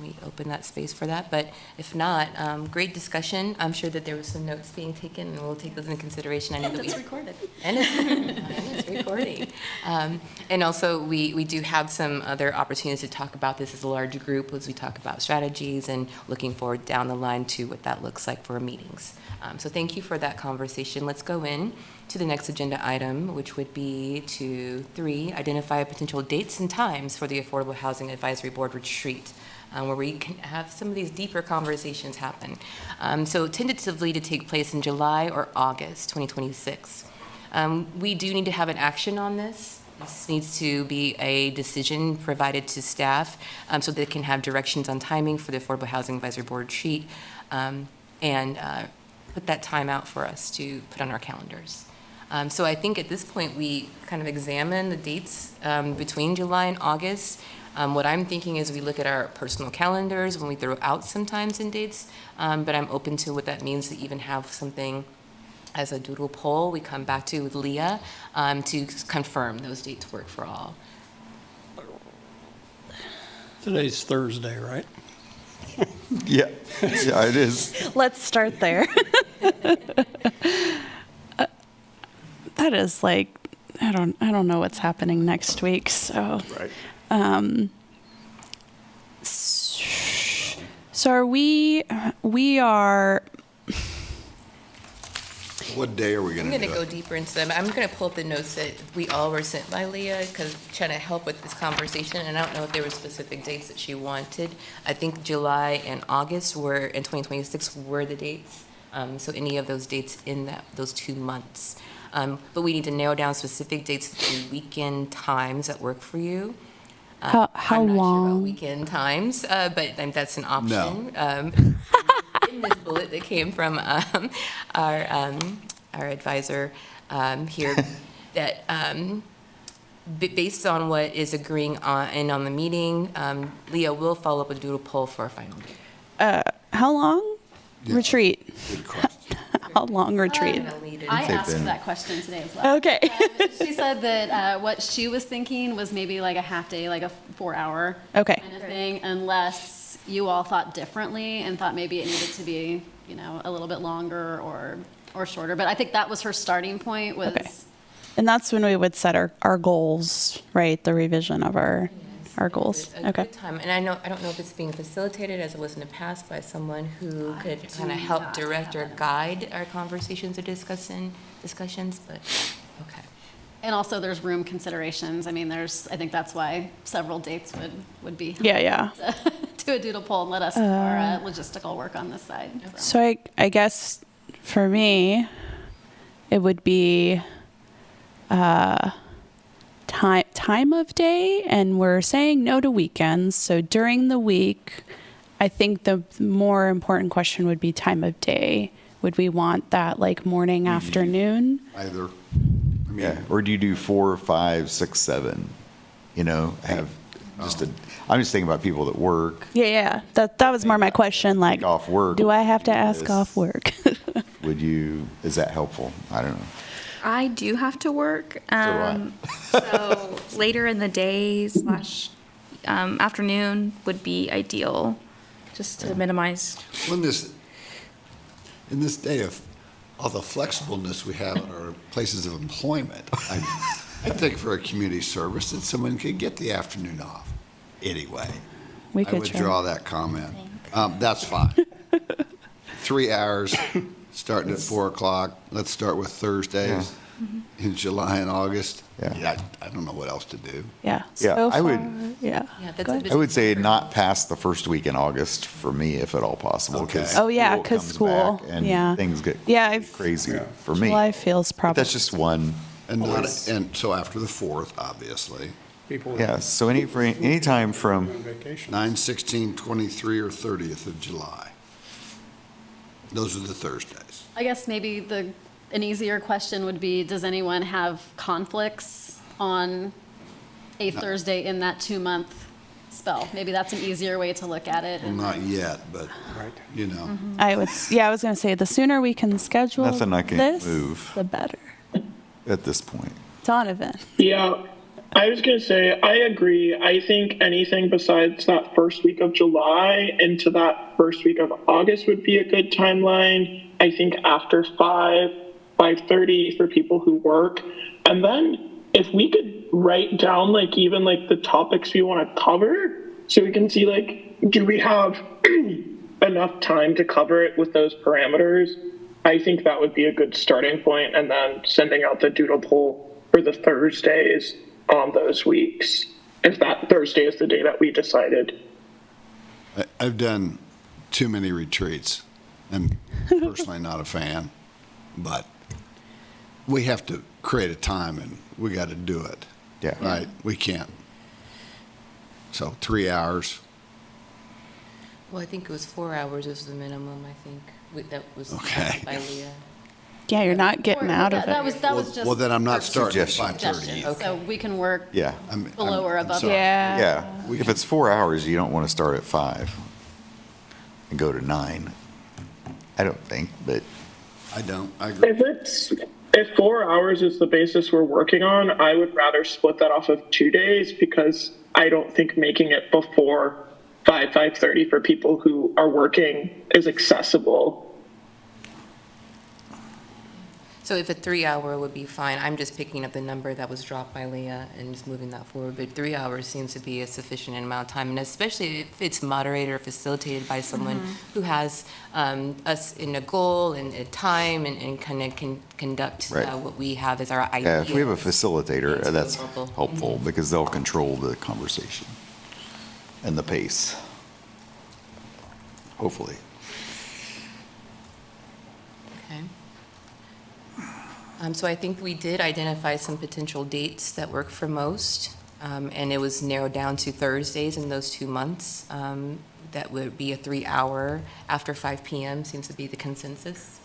we open that space for that. But if not, great discussion. I'm sure that there was some notes being taken, and we'll take those into consideration. I know that It's recorded. and it's recording. And also, we do have some other opportunities to talk about this as a larger group as we talk about strategies, and looking forward down the line to what that looks like for meetings. So thank you for that conversation. Let's go in to the next agenda item, which would be 3, identify potential dates and times for the Affordable Housing Advisory Board retreat, where we can have some of these deeper conversations happen. So tentatively to take place in July or August 2026. We do need to have an action on this. This needs to be a decision provided to staff so they can have directions on timing for the Affordable Housing Advisory Board retreat, and put that time out for us to put on our calendars. So I think at this point we kind of examine the dates between July and August. What I'm thinking is we look at our personal calendars when we throw out some times and dates, but I'm open to what that means to even have something as a doodle poll we come back to with Leah to confirm those dates work for all. Today's Thursday, right? Yeah, yeah, it is. Let's start there. That is like, I don't know what's happening next week, so. Right. So are we are, What day are we I'm going to going do to go it? deeper into them. I'm going to pull up the notes that we all were sent by Leah, because trying to help with this conversation, and I don't know if there were specific dates that she wanted. I think July and August were, in 2026, were the dates. So any of those dates in those 2 months. But we need to narrow down specific dates to weekend times that work for you. how I'm not sure about long? weekend times, but that's an option. No. In this bullet that came from our advisor here, that based on what is agreeing on the meeting, Leah will follow up with a doodle poll for a final date. How long? Yeah. Retreat. Good question. How long retreat? I They've asked been- that question today as well. Okay. She said that what she was thinking was maybe like a half day, like a 4-hour Okay. kind of thing, unless you all thought differently and thought maybe it needed to be, a little bit longer or shorter. But I think that was her starting point was. Okay. And that's when we would set our goals, right? The revision of our goals. A Okay. good time, and I don't know if it's being facilitated as it was in the past by someone who could kind of help direct or guide our conversations or discussions, but, okay. And also there's room considerations. I mean, I think that's why several dates would be. Yeah. Do a doodle poll and let us do our logistical work on this side. So. So I guess for me, it would be time of day, and we're saying no to weekends. So during the week, I think the more important question would be time of day. Would we want that like morning, afternoon? Either. Yeah, or do you do 4, 5, 6, 7? Have just I'm just thinking about people that work. Yeah. That was more my question. Like, Off work. do I have to ask Yes. off work? Is that helpful? I don't know. I do have to work. do I. So later in the day slash afternoon would be ideal, just to minimize. Well, in this day of all the flexibleness we have in our places of employment, I think for a community service that someone could get the afternoon off. Anyway, We I could withdraw try. that comment. That's fine. 3 hours, starting at 4 o'clock. Let's start with Thursdays in July and August. Yeah. I don't know what else to do. Yeah. Yeah, so I would- far, Yeah. Yeah, that's Go a ahead. bit- I would say not past the first week in August for me, if at all possible. Okay. Oh, yeah, school 'cause comes school, back And yeah. things get Yeah, I've- crazy for me. July feels But probably. that's just one. And always. so after the 4th, obviously, People. Yeah, so any time from, On vacation. 9, 16, 23, or 30th of July. Those are the Thursdays. I guess maybe an easier question would be, does anyone have conflicts on a Thursday in that 2-month spell? Maybe that's an easier way to look at it. Well, not yet, but, Right. you know. I was going to say the sooner we can schedule Nothing I can this, move. the better. at this point. Donovan. Yeah, I was going to say, I agree. I think anything besides that first week of July into that first week of August would be a good timeline. I think after 5:30 for people who work. And then if we could write down like even like the topics we want to cover so we can see like, do we have enough time to cover it with those parameters? I think that would be a good starting point, and then sending out the doodle poll for the Thursdays on those weeks, if that Thursday is the day that we decided. I've done too many retreats. I'm personally not a fan, but we have to create a time and we got to do it. Yeah. Right? We can't. So 3 hours. Well, I think it was 4 hours is the minimum, I think. That was Okay. by Leah. Yeah, you're not getting out of That it. was just. Well, then I'm not starting at Suggestion. 5:30. Suggestion. So we can work Yeah. below or above. sorry. Yeah. Yeah, if it's 4 hours, you don't want to start at 5 and go to 9. I don't think, but I don't. I agree. If 4 hours is the basis we're working on, I would rather split that off of 2 days, because I don't think making it before 5:30 for people who are working is accessible. So if a 3 hour would be fine, I'm just picking up the number that was dropped by Leah and just moving that forward. But 3 hours seems to be a sufficient amount of time, and especially if it's moderated or facilitated by someone who has us in a goal and a time and kind of can conduct Right. what we have as our idea. yeah, if we have a facilitator, It's that's helpful. helpful because they'll control the conversation and the pace. Hopefully. Okay. So I think we did identify some potential dates that work for most, and it was narrowed down to Thursdays in those 2 months. That would be a 3 hour after 5 PM seems to be the consensus.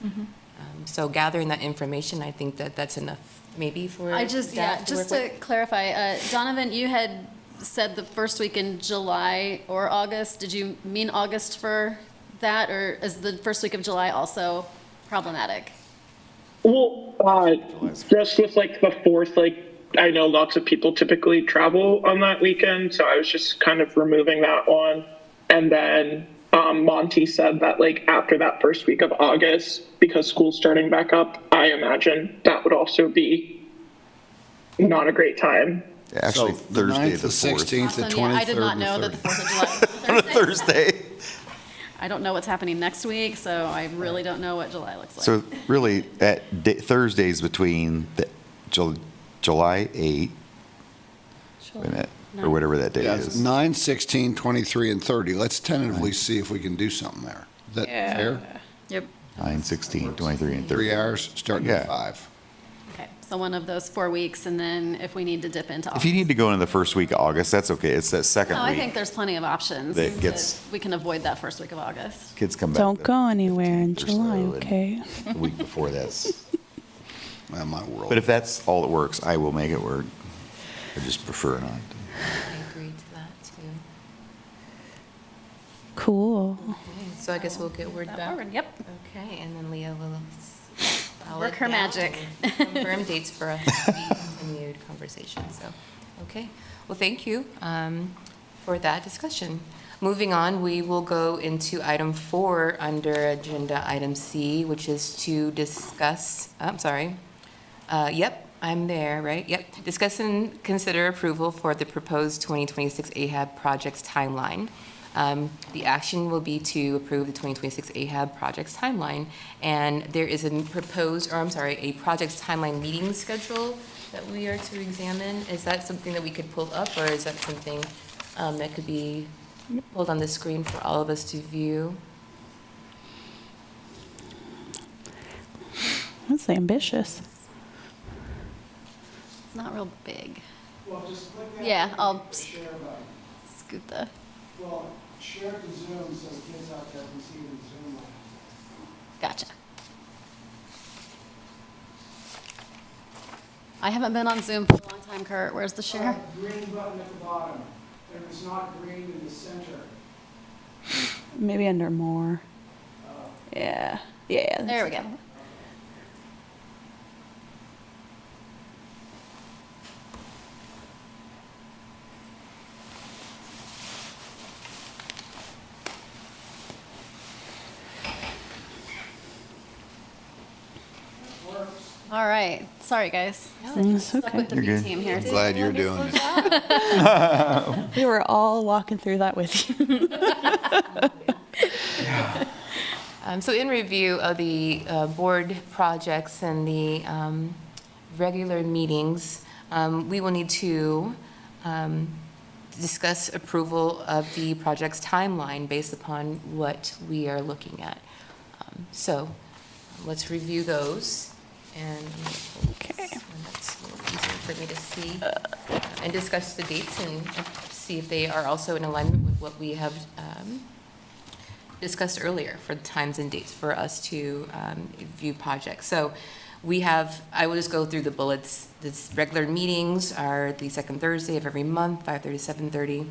So gathering that information, I think that that's enough maybe for staff to Just work to with. clarify, Donovan, you had said the first week in July or August. Did you mean August for that, or is the first week of July also problematic? Well, just with like the 4th, like I know lots of people typically travel on that weekend, so I was just kind of removing that one. And then Monty said that like after that first week of August, because school's starting back up, I imagine that would also be not a great time. Yeah, actually, So the Thursday 9th, the the 4th. 16th, the 23rd, Awesome, yeah, I did not and the know that the 30th. 4th of July was a Thursday. Thursday. I don't know what's happening next week, so I really don't know what July looks like. So really, at Thursdays between the July 8th, wait a minute, or whatever that day Yeah, it's is. 9, 16, 23, and 30. Let's tentatively see if we can do something there. Is that fair? Yep. 9, 16, 23, and 30. 3 hours, starting Yeah. at 5. Okay, so one of those 4 weeks, and then if we need to dip into If August. you need to go into the first week of August, that's okay. It's that second No, I think week. there's plenty of options. That gets- We can avoid that first week of August. Kids come back. Don't the go anywhere in 15th or July, so, and okay? The week before that's, Well, my world. but if that's all that works, I will make it work. I just prefer not. I agree to that too. Cool. Okay, so I guess we'll get word back. Forward, yep. Okay, and then Leah will dial Work it her down magic. and confirm dates for us to be continued conversation. So, okay. Well, thank you for that discussion. Moving on, we will go into item 4 under agenda item C, which is to discuss, yep, I'm there, right? Yep. Discuss and consider approval for the proposed 2026 AHAB projects timeline. The action will be to approve the 2026 AHAB projects timeline, and there is a a projects timeline meeting schedule that we are to examine. Is that something that we could pull up, or is that something that could be pulled on the screen for all of us to view? That's ambitious. It's not real big. Well, just click that. Yeah, I'll Share button. scoot the, Well, share to Zoom so the kids out there can see the Zoom link. gotcha. I haven't been on Zoom for a long time, Kurt. Where's the share? Green button at the bottom. If it's not green in the center, Maybe under more. Yeah. Yeah. There we go. works. All right. Sorry, guys. It's Stuck okay. with the You're B good. team here. Glad you're doing it. We were all walking through that with you. So in review of the board projects and the regular meetings, we will need to discuss approval of the project's timeline based upon what we are looking at. So let's review those, and Okay. that's a little easier for me to see, and discuss the dates and see if they are also in alignment with what we have discussed earlier for the times and dates for us to view projects. So we have, I will just go through the bullets. The regular meetings are the second Thursday of every month, 5:30 to 7:30.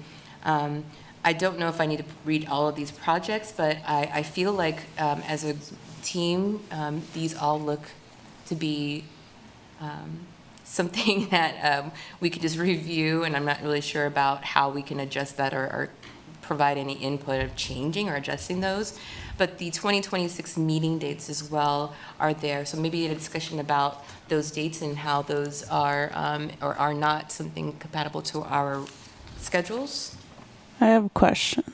I don't know if I need to read all of these projects, but I feel like as a team, these all look to be something that we could just review, and I'm not really sure about how we can adjust that or provide any input of changing or adjusting those. But the 2026 meeting dates as well are there. So maybe a discussion about those dates and how those are or are not something compatible to our schedules. I have a question.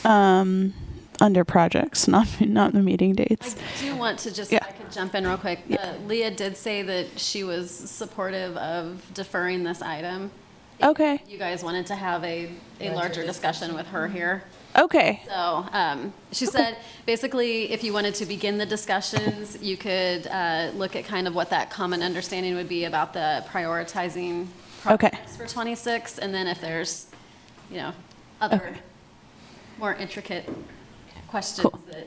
Under projects, not the meeting I dates. do want to just, Yeah. if I could jump in real quick. Leah did say that she was supportive of deferring this item. Okay. You guys wanted to have a larger discussion with her here. Okay. So she said, basically, if you wanted to begin the discussions, you could look at kind of what that common understanding would be about the prioritizing Okay. projects for 26, and then if there's, other more intricate questions Cool. that,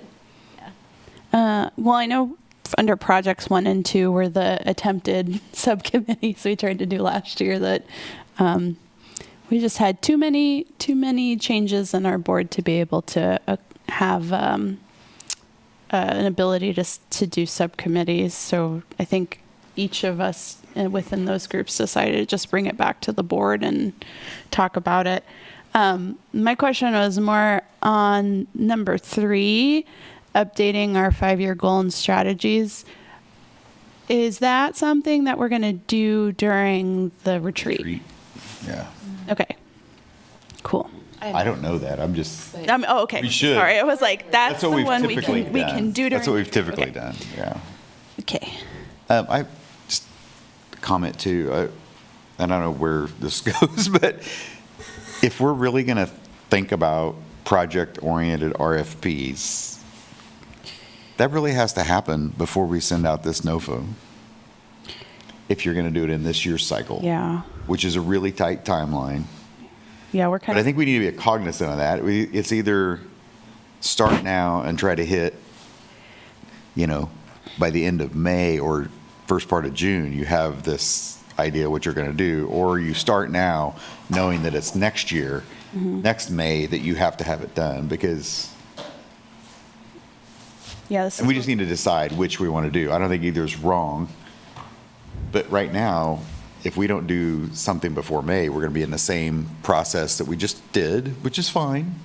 yeah. Well, I know under projects 1 and 2 were the attempted subcommittees we tried to do last year that we just had too many changes in our board to be able to have an ability to do subcommittees. So I think each of us within those groups decided to just bring it back to the board and talk about it. My question was more on number 3, updating our 5-year goal and strategies. Is that something that we're going to do during the retreat? Yeah. Okay. Cool. I don't know that. I'm just, Oh, okay. We should. Sorry, I was like, that's what the we've one we typically can done. do during. That's what we've typically okay. done, yeah. Okay. I just comment too, I don't know where this goes, but if we're really going to think about project-oriented RFPs, that really has to happen before we send out this NOFO. If you're going to do it in this year's cycle. Yeah. Which is a really tight timeline. Yeah, we're But kind I of. think we need to be cognizant of that. It's either start now and try to hit, by the end of May or first part of June, you have this idea what you're going to do, or you start now knowing that it's next year, next May, that you have to have it done, because Yeah, this And we is just need to decide which we want to do. I don't think either is wrong. But right now, if we don't do something before May, we're going to be in the same process that we just did, which is fine.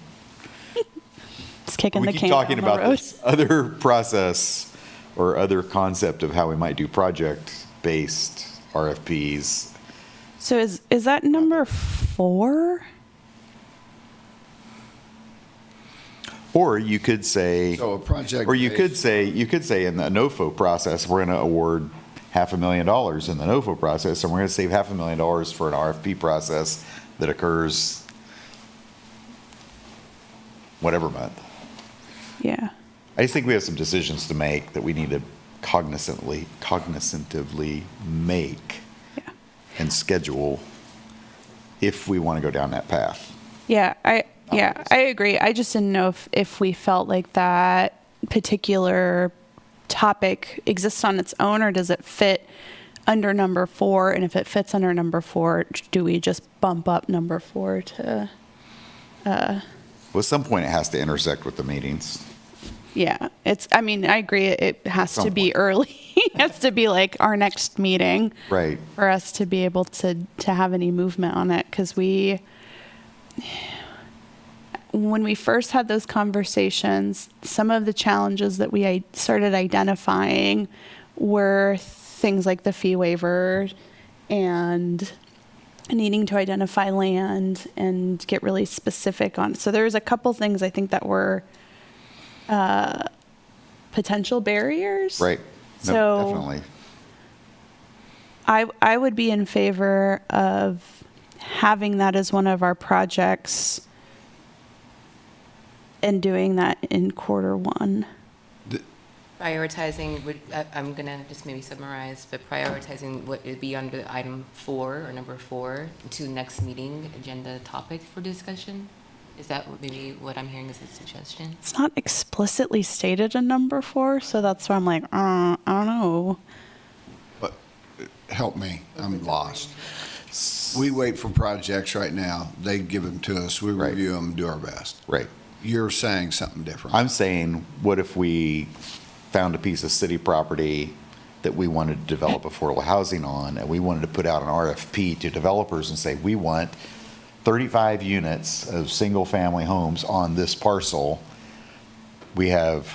just kicking We the keep can talking down the about road. this other process or other concept of how we might do project-based RFPs. So is that number 4? Or you could say, So a project. or you could say in the NOFO process, we're going to award $500,000 in the NOFO process, and we're going to save $500,000 for an RFP process that occurs whatever month. Yeah. I just think we have some decisions to make that we need to cognitively make Yeah. and schedule if we want to go down that path. Yeah, I agree. I just didn't know if we felt like that particular topic exists on its own, or does it fit under number 4? And if it fits under number 4, do we just bump up number 4 to? Well, at some point, it has to intersect with the meetings. Yeah, I agree. It has to be early. It has to be like our next meeting. Right. For us to be able to have any movement on it, because when we first had those conversations, some of the challenges that we started identifying were things like the fee waiver and needing to identify land and get really specific on. So there's a couple things I think that were potential barriers. Right. No, So definitely. I would be in favor of having that as one of our projects and doing that in Q1. Prioritizing, I'm going to just maybe summarize, but prioritizing what would be under item 4 or number 4 to next meeting agenda topic for discussion? Is that maybe what I'm hearing as a suggestion? It's not explicitly stated in number 4, so that's why I'm like, I don't know. But help me, I'm lost. We wait for projects right now. They give them to us. We Right. review them, do our best. Right. You're saying something different. I'm saying, what if we found a piece of city property that we wanted to develop affordable housing on, and we wanted to put out an RFP to developers and say, we want 35 units of single-family homes on this parcel. We have,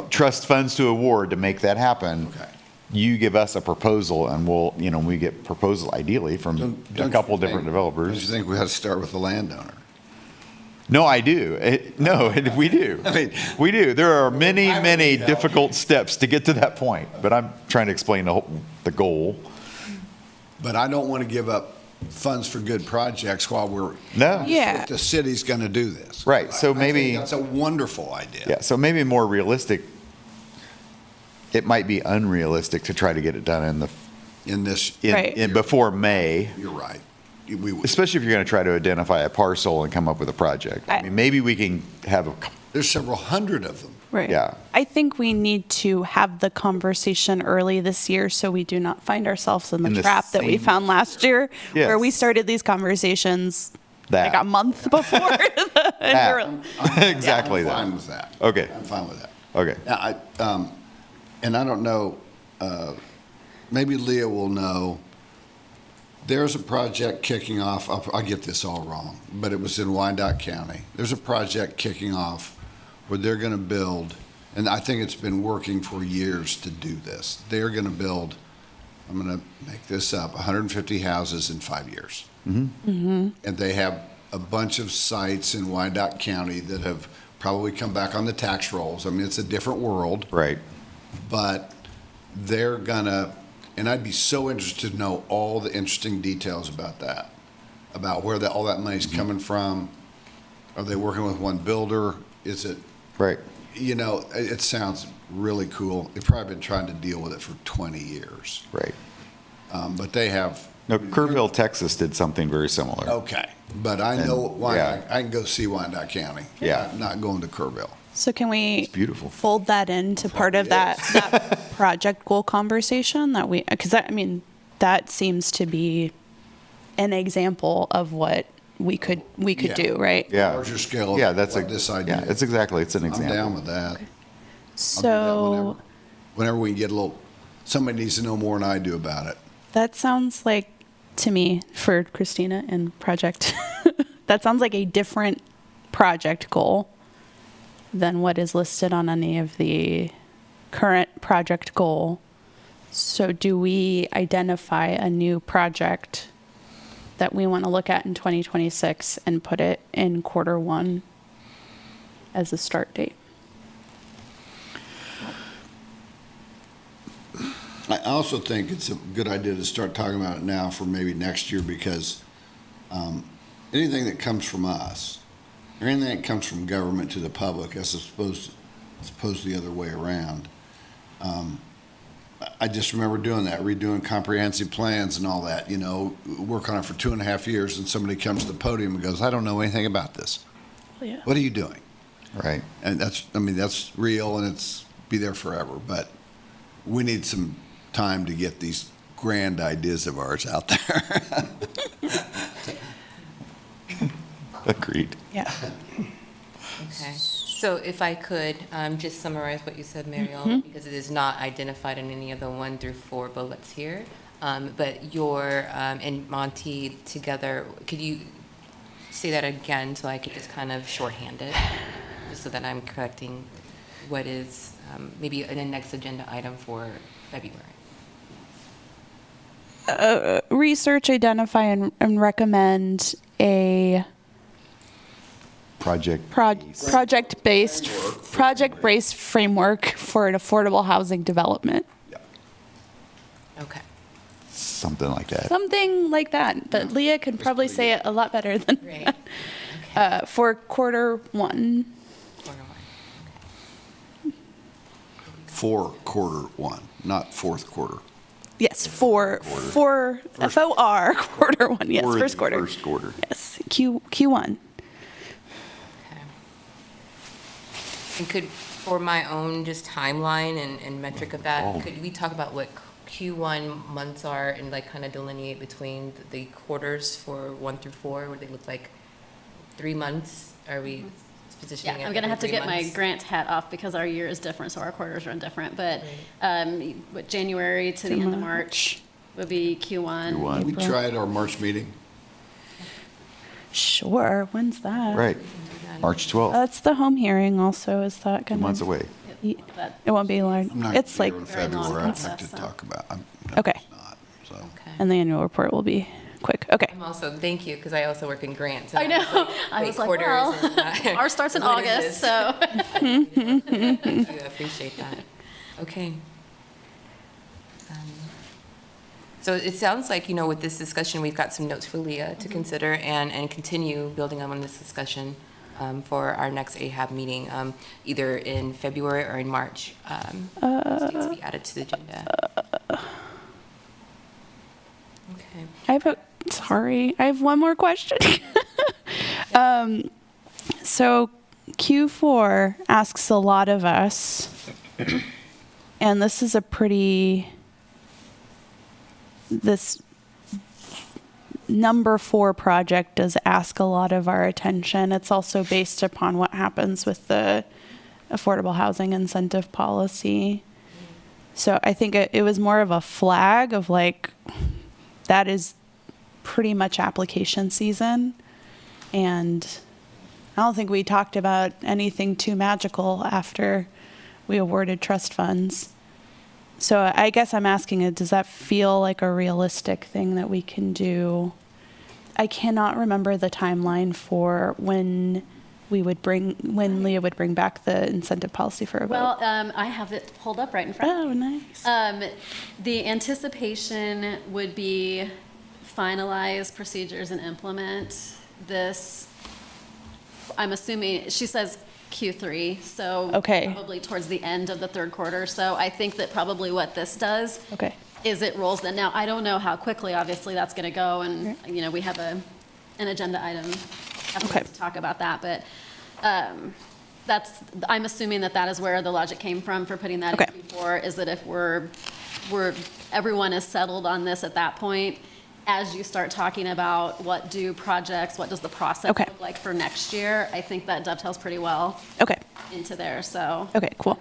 trust funds to award to make that happen. Okay. You give us a proposal, and we get proposal ideally from a couple different developers. Don't you think we have to start with the landowner? No, I do. We do. I mean, we do. There are many, I would many help. difficult steps to get to that point, but I'm trying to explain the goal. But I don't want to give up funds for good projects while we're. No. Yeah. If the city's going to do this. Right, so I think maybe- that's a wonderful idea. Yeah, so maybe more realistic. It might be unrealistic to try to get it done Right. before May, You're right. We would. especially if you're going to try to identify a parcel and come up with a project. I mean, maybe we can have There's several hundred of them. Right. Yeah. I think we need to have the conversation early this year so we do not find ourselves in the In the trap that we same- found last year, Yes. where we started these conversations that. like a month before. Exactly I'm that. fine with that. Okay. I'm fine with that. Okay. Now, and I don't know, maybe Leah will know, there's a project kicking off, I get this all wrong, but it was in Wyandotte County. There's a project kicking off where they're going to build, and I think it's been working for years to do this. They're going to build, I'm going to make this up, 150 houses in 5 years. And they have a bunch of sites in Wyandotte County that have probably come back on the tax rolls. I mean, it's a different world. Right. But they're gonna, and I'd be so interested to know all the interesting details about that, about where all that money's coming from. Are they working with one builder? Is it, Right. it sounds really cool. They've probably been trying to deal with it for 20 years. Right. But they have. No, Kerrville, Texas did something very similar. Okay, but I know And, Wyandotte, yeah. I can go see Wyandotte County. Yeah. I'm not going to Kerrville. So can we beautiful. fold that into part of Probably that project goal conversation because that seems to be an example of what we could Yeah. do, right? Yeah. Larger scale of Yeah, that's what this idea. Yeah, it's an I'm example. down with that. So Whenever we can get a little, somebody needs to know more than I do about it. that sounds like, to me, for Christina and project, that sounds like a different project goal than what is listed on any of the current project goal. So do we identify a new project that we want to look at in 2026 and put it in Q1 as a start date? I also think it's a good idea to start talking about it now for maybe next year, because anything that comes from us, or anything that comes from government to the public, as opposed to the other way around, I just remember doing that, redoing comprehensive plans and all that, work on it for 2.5 years, and somebody comes to the podium and goes, I don't know anything about this. Yeah. What are you doing? Right. And that's real, and it's be there forever, but we need some time to get these grand ideas of ours out there. Agreed. Yeah. Okay. So if I could just summarize what you said, Mariel, because it is not identified in any of the 1 through 4 bullets here, but your and Monty together, could you say that again so I could just kind of shorthand it, just so that I'm correcting what is maybe in the next agenda item for February? Research, identify, and recommend a project-based framework for an affordable housing development. Okay. Something like that. Something like that. But Leah could probably say it a lot better than Great. that. Okay. For Q1. Q1. For Q1, not fourth quarter. Yes, for FOR Q1. Yes, Or first the quarter. First quarter. Yes, Q1. Okay. And could, for my own just timeline and metric of that, could we talk about what Q1 months are and like kind of delineate between the quarters for 1 through 4? Would they look like 3 months? Are we positioning it? Yeah, I'm gonna have to every 3 get my months? grant hat off because our year is different, so our quarters are different. But what, January to the end of March would be Q1. Q1. We tried our March meeting. Sure, when's that? Right. March 12th, That's the home hearing also, is that 2 gonna? months away. But- It won't be long. I'm not It's like, here in very long February. I'd like process, to so. talk about. No, Okay. it's not, so. Okay. and the annual report will be quick. Okay. I'm also, thank you, because I also work in grants. and I know. I wait, was like, quarters well, and, ours starts in what is August, this? so. I appreciate that. Okay. So it sounds like, with this discussion, we've got some notes for Leah to consider and continue building on this discussion for our next AHAB meeting, either in February or in March. This needs to be added to the agenda. Okay. I have one more question. So Q4 asks a lot of us, and this is this number 4 project does ask a lot of our attention. It's also based upon what happens with the affordable housing incentive policy. So I think it was more of a flag of like, that is pretty much application season. And I don't think we talked about anything too magical after we awarded trust funds. So I guess I'm asking, does that feel like a realistic thing that we can do? I cannot remember the timeline for when Leah would bring back the incentive policy for a vote. Well, I have it pulled up right in front of me. Oh, nice. The anticipation would be finalize procedures and implement this. I'm assuming, she says Q3, so Okay. probably towards the end of the third quarter. So I think that probably what this does Okay. is it rolls then. Now, I don't know how quickly, obviously, that's going to go, and, we have an agenda item Okay. to talk about that, but I'm assuming that is where the logic came from for putting that Okay. in Q4, is that if everyone is settled on this at that point, as you start talking about what does the process Okay. look like for next year, I think that dovetails pretty well Okay. into there, so. Okay, cool.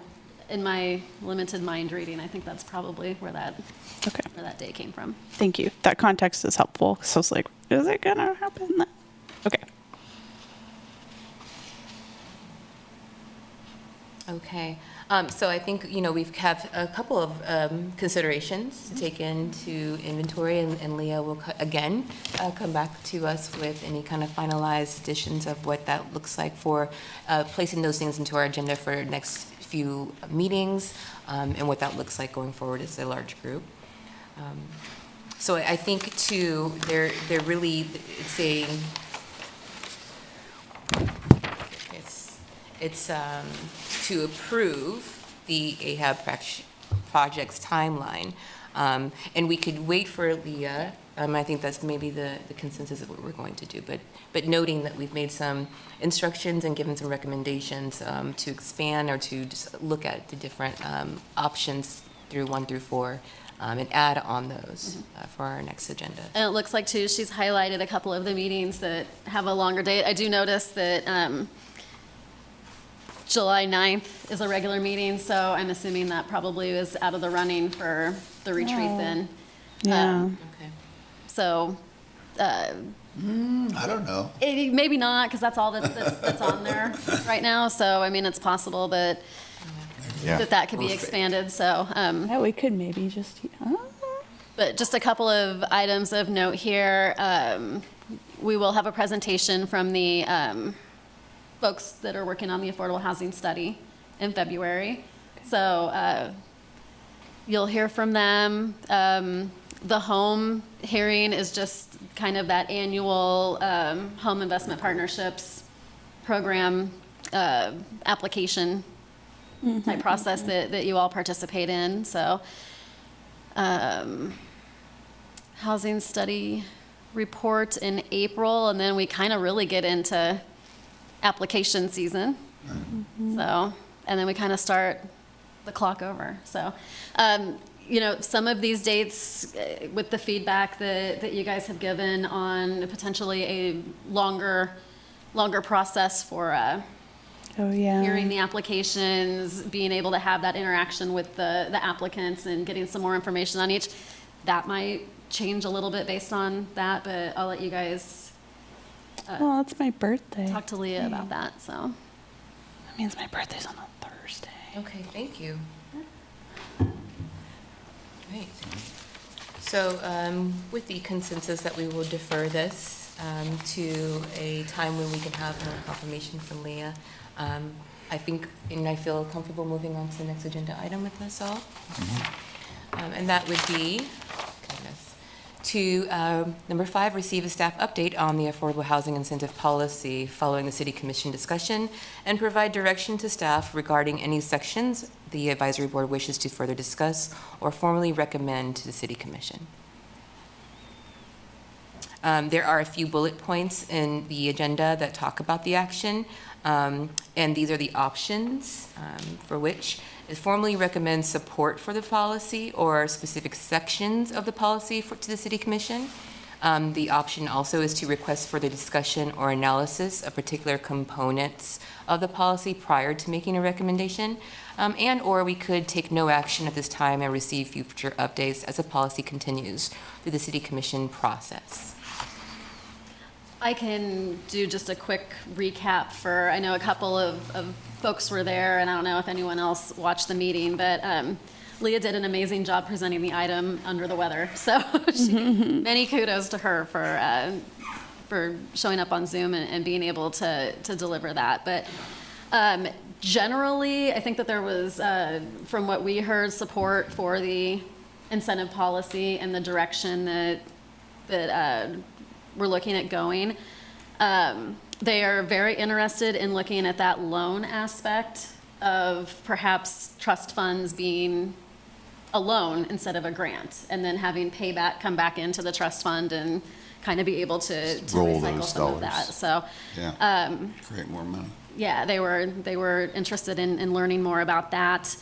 in my limited mind reading, I think that's probably where Okay. that date came from. Thank you. That context is helpful. So it's like, is it going to happen then? Okay. Okay, so I think, we've have a couple of considerations to take into inventory, and Leah will, again, come back to us with any kind of finalized additions of what that looks like for placing those things into our agenda for next few meetings, and what that looks like going forward as a large group. So I think, too, they're really, it's to approve the AHAB project's timeline. And we could wait for Leah. I think that's maybe the consensus of what we're going to do. But noting that we've made some instructions and given some recommendations to expand or to just look at the different options through 1 through 4 and add on those for our next agenda. And it looks like, too, she's highlighted a couple of the meetings that have a longer date. I do notice that July 9th is a regular meeting, so I'm assuming that probably is out of the running for the retreat then. Yeah. Okay. So, I don't know. maybe not, because that's all that's on there right now. So, I mean, it's possible that Yeah. that could be expanded, so. Yeah, we could maybe just, But just a couple of items of note here. We will have a presentation from the folks that are working on the affordable housing study in February. So you'll hear from them. The home hearing is just kind of that annual home investment partnerships program application type process that you all participate in. So housing study report in April, and then we kind of really get into application season. So, and then we kind of start the clock over. So, some of these dates with the feedback that you guys have given on potentially a longer process for hearing the applications, being able to have that interaction with the applicants and getting some more information on each, that might change a little bit based on that, but I'll let you guys well, it's my birthday. talk to Leah about that, so. That means my birthday's on a Thursday. Okay, thank you. Great. So with the consensus that we will defer this to a time when we can have more confirmation from Leah, I think, and I feel comfortable moving on to the next agenda item with this all. And that would be, to number 5, receive a staff update on the affordable housing incentive policy following the City Commission discussion, and provide direction to staff regarding any sections the advisory board wishes to further discuss or formally recommend to the City Commission. There are a few bullet points in the agenda that talk about the action, and these are the options for which is formally recommend support for the policy or specific sections of the policy to the City Commission. The option also is to request further discussion or analysis of particular components of the policy prior to making a recommendation, and or we could take no action at this time and receive future updates as the policy continues through the City Commission process. I can do just a quick recap for, I know a couple of folks were there, and I don't know if anyone else watched the meeting, but Leah did an amazing job presenting the item under the weather. So many kudos to her for showing up on Zoom and being able to deliver that. But generally, I think that there was, from what we heard, support for the incentive policy and the direction that we're looking at going. They are very interested in looking at that loan aspect of perhaps trust funds being a loan instead of a grant, and then having payback come back into the trust fund and kind of be able to Roll recycle those some of that. dollars. So, Yeah. Create more money. yeah, they were interested in learning more about that.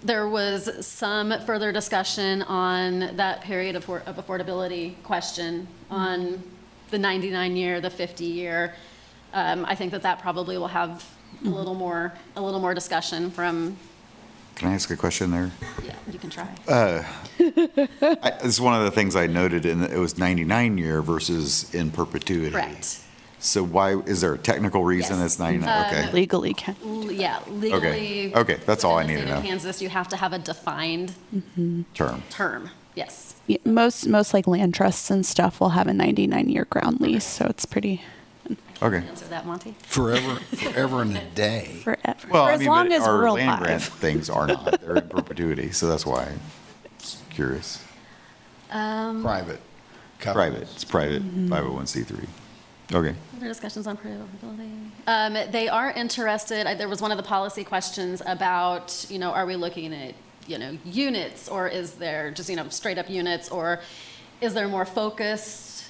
There was some further discussion on that period of affordability question on the 99-year, the 50-year. I think that probably will have a little more discussion from Can I ask a question there? Yeah, you can try. This is one of the things I noted, and it was 99-year versus in perpetuity. Correct. So why, is there a technical reason Yes. it's 99? Okay. Legally can. Yeah, legally. Okay, that's all I within the need to state of know. Kansas, you have to have a defined Term. term, yes. Yeah, most like land trusts and stuff will have a 99-year ground lease, so it's pretty Okay. Answer that, Monty? Forever and a day. forever. Well, For I as mean, long but as our we're land grant alive. things are not. They're in perpetuity, so that's why I'm just curious. Private. Private, it's private, 501c3. Okay. Other discussions on private. They are interested, there was one of the policy questions about, are we looking at, units, or is there just, straight up units, or is there more focused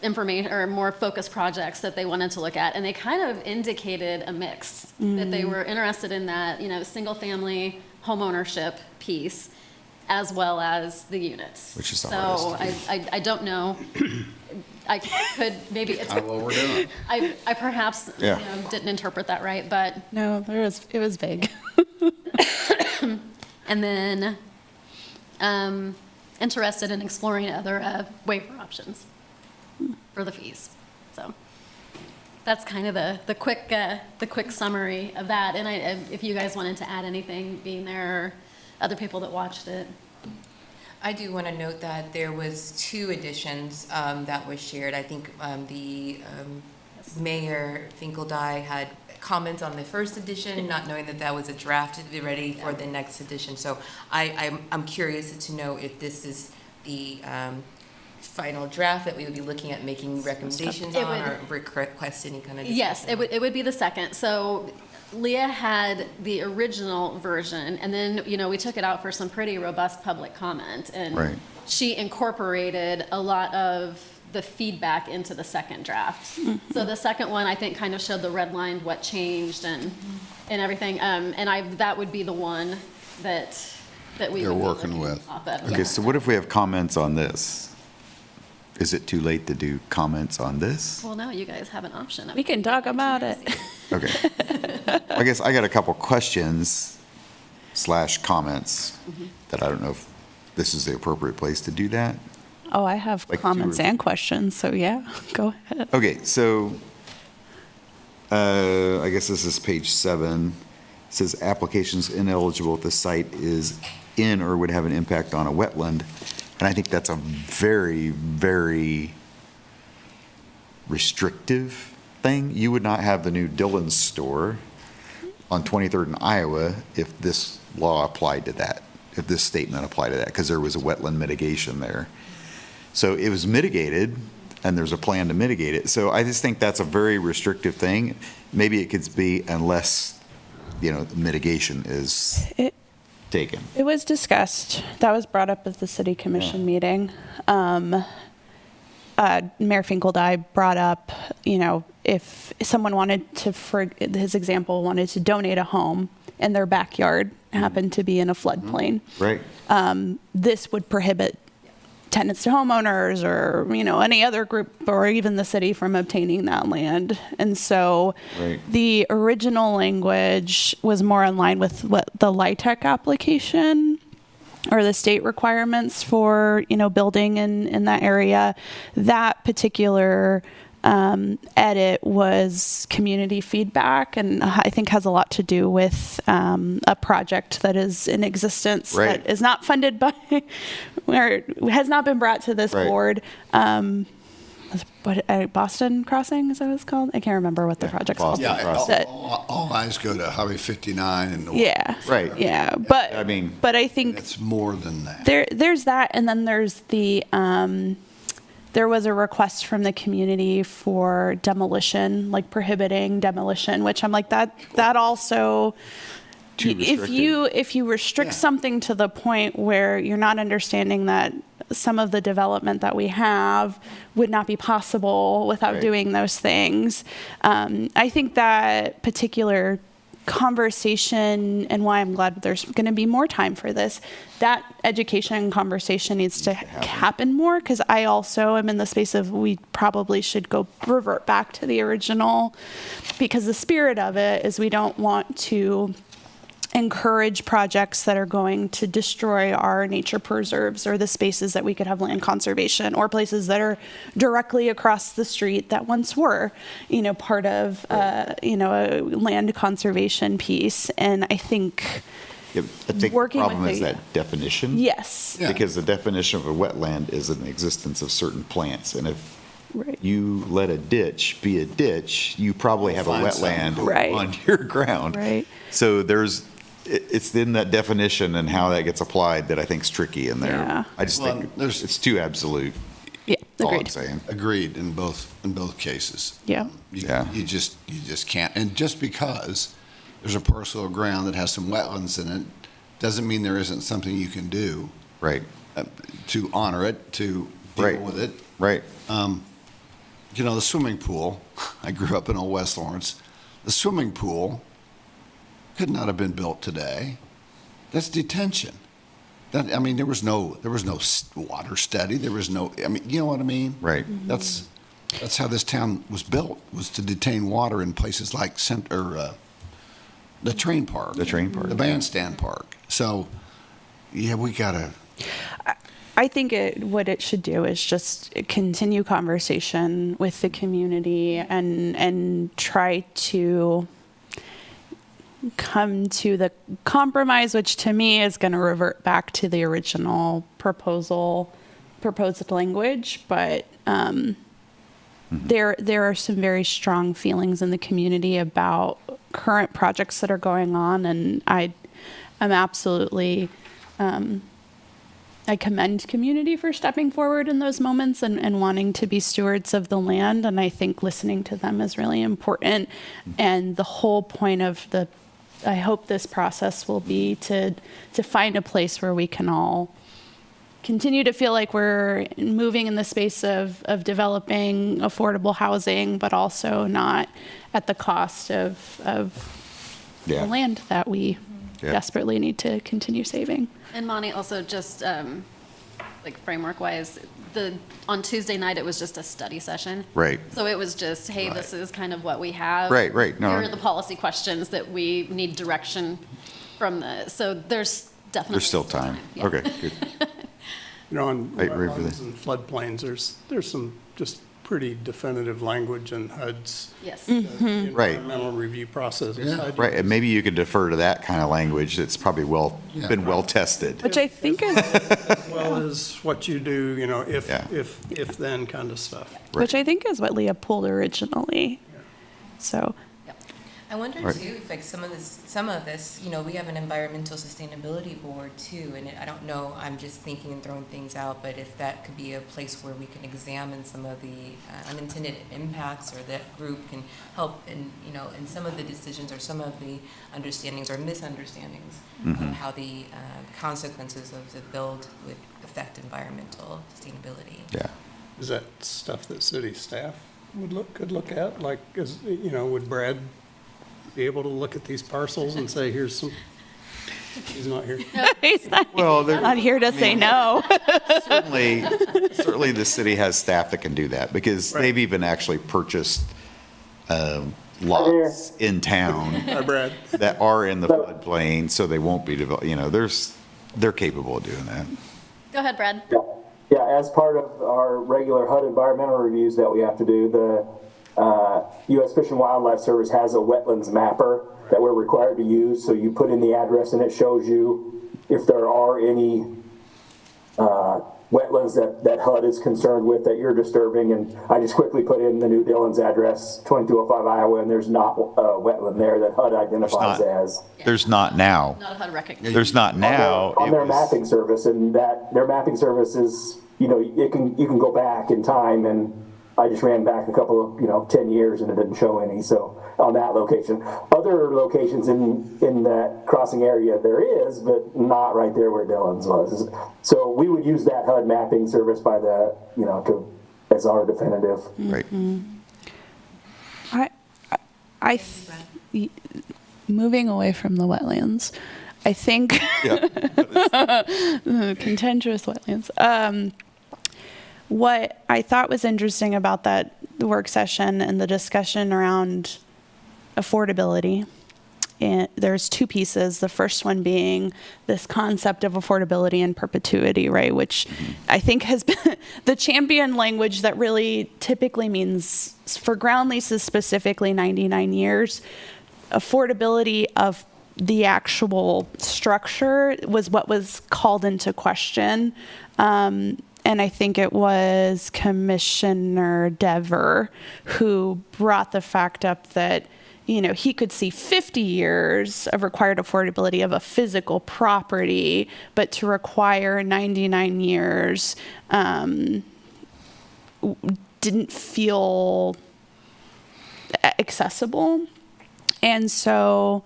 information or more focused projects that they wanted to look at? And they kind of indicated a mix, that they were interested in that, single family homeownership piece, as well as the units. Which is the so hardest. I don't know. I could maybe it's Not what we're doing. I perhaps Yeah. didn't interpret that right, but No, it was vague. and then interested in exploring other waiver options for the fees. So that's kind of the quick summary of that. And if you guys wanted to add anything, being there, or other people that watched it. I do want to note that there was 2 additions that was shared. I think the Mayor Finkeldye had comments on the first edition, not knowing that that was a draft to be ready for the next edition. So I'm curious to know if this is the final draft that we would be looking at making recommendations It on, would- or request any kind of Yes, discussion. it would be the second. So Leah had the original version, and then, we took it out for some pretty robust public comment. And Right. she incorporated a lot of the feedback into the second draft. So the second one, I think, kind of showed the red line, what changed and everything. And that would be the one that we They're would be working looking with. off of. Okay, so what if we have comments on this? Is it too late to do comments on this? Well, now you guys have an option. We can talk about it. Okay. I guess I got a couple questions / comments that I don't know if this is the appropriate place to do that. Oh, I have Like comments 2 or and questions, so yeah, go ahead. Okay, so I guess this is page 7. It says applications ineligible if the site is in or would have an impact on a wetland. And I think that's a very, very restrictive thing. You would not have the new Dillon's store on 23rd and Iowa if this law applied to that, if this statement applied to that, because there was a wetland mitigation there. So it was mitigated, and there's a plan to mitigate it. So I just think that's a very restrictive thing. Maybe it could be unless, mitigation is It taken. was discussed. That was brought up at the city commission meeting. Mayor Finkeldye brought up, if someone wanted to, for his example, wanted to donate a home and their backyard happened to be in a floodplain, Right. this would prohibit tenants to homeowners or, any other group or even the city from obtaining that land. And so Right. the original language was more in line with what the LIHTC application or the state requirements for, building in that area. That particular edit was community feedback, and I think has a lot to do with a project that is in existence Right. that is not funded by, or has not been brought to this Right. board. Boston Crossing, is that what it's called? I can't remember what the project's Boston called. Yeah, Crossing. all eyes go to Highway 59 and Yeah. Right. Yeah, but I mean- but I think it's more than that. there's that, and then there's the there was a request from the community for demolition, like prohibiting demolition, which I'm like that also. Too restrictive. If you restrict Yeah. something to the point where you're not understanding that some of the development that we have would not be possible without Right. doing those things, I think that particular conversation, and why I'm glad there's going to be more time for this, that education and conversation needs to happen more, because I also am in the space of we probably should revert back to the original, because the spirit of it is we don't want to encourage projects that are going to destroy our nature preserves or the spaces that we could have land conservation, or places that are directly across the street that once were, part of, a land conservation piece. And I think Yeah, I think the working with problem is the- that definition. yes, Yeah. Because the definition of a wetland is an existence of certain plants. And if right. you let a ditch be a ditch, you probably have a Find wetland something. Right. on your ground. Right. So it's in that definition and how that gets applied that I think is tricky in there. Yeah. I just Well, think there's- it's too absolute. Yeah, All I'm agreed. saying. Agreed in both cases. Yeah. You just can't. And just because there's a parcel of ground that has some wetlands in it, doesn't mean there isn't something you can do Right, to honor it, to deal Right. with it. right. The swimming pool, I grew up in Old West Lawrence. The swimming pool could not have been built today. That's detention. There was no water study. There was no, you know what I mean? Right. That's how this town was built, was to detain water in places like the train park. The train park. The bandstand park. So, yeah, we gotta, I think what it should do is just continue conversation with the community and try to come to the compromise, which to me is going to revert back to the original proposed language. But there are some very strong feelings in the community about current projects that are going on, and I'm absolutely. I commend community for stepping forward in those moments and wanting to be stewards of the land. And I think listening to them is really important. And the whole point of I hope this process will be to find a place where we can all continue to feel like we're moving in the space of developing affordable housing, but also not at the cost of Yeah. the land that we Yeah. desperately need to continue saving. And Monty, also just framework-wise, on Tuesday night, it was just a study session. Right. So it was just, hey, this is kind of what we have. Right, right. No. Here are the policy questions that we need direction from so there's definitely. There's still time. Yeah. Okay, good. On I agree with wetlands and floodplains, there's some just pretty definitive language in HUD's Yes. Right. environmental review process. Yeah. Right, and maybe you could defer to that kind of language that's probably been well tested. Which I think is, As well as what you do, if Yeah. then kind of stuff. which I think is what Leah pulled originally. So, I wonder Right. too, if some of this, we have an environmental sustainability board too, and I don't know, I'm just thinking and throwing things out, but if that could be a place where we can examine some of the unintended impacts, or that group can help in some of the decisions or some of the understandings or misunderstandings of how the consequences of the build would affect environmental sustainability. Yeah. Is that stuff that city staff could look at? Like, would Brad be able to look at these parcels and say, here's some, he's not here? he's not, Well, not here to say no. certainly the city has staff that can do that, because they've even actually purchased lots in town Hi, Brad. that are in the floodplain, so they won't be developed, they're capable of doing that. Go ahead, Brad. Yeah, as part of our regular HUD environmental reviews that we have to do, the U.S. Fish and Wildlife Service has a wetlands mapper that we're required to use. So you put in the address and it shows you if there are any wetlands that HUD is concerned with that you're disturbing. And I just quickly put in the New Dillon's address, 2205 Iowa, and there's not a wetland there that HUD identifies as. There's not now. Not a HUD recognition. There's not now. On It their was- mapping service, and that their mapping service is, you can go back in time, and I just ran back a couple of 10 years and it didn't show any. So on that location, other locations in that crossing area there is, but not right there where Dillon's was. So we would use that HUD mapping service by as our definitive. Right. Moving away from the wetlands, I think contentious wetlands. What I thought was interesting about the work session and the discussion around affordability there's two pieces. The first one being this concept of affordability and perpetuity, right? Which I think has been the champion language that really typically means, for ground leases specifically, 99 years. Affordability of the actual structure was what was called into question. And I think it was Commissioner Dever who brought the fact up that, he could see 50 years of required affordability of a physical property, but to require 99 years didn't feel accessible. And so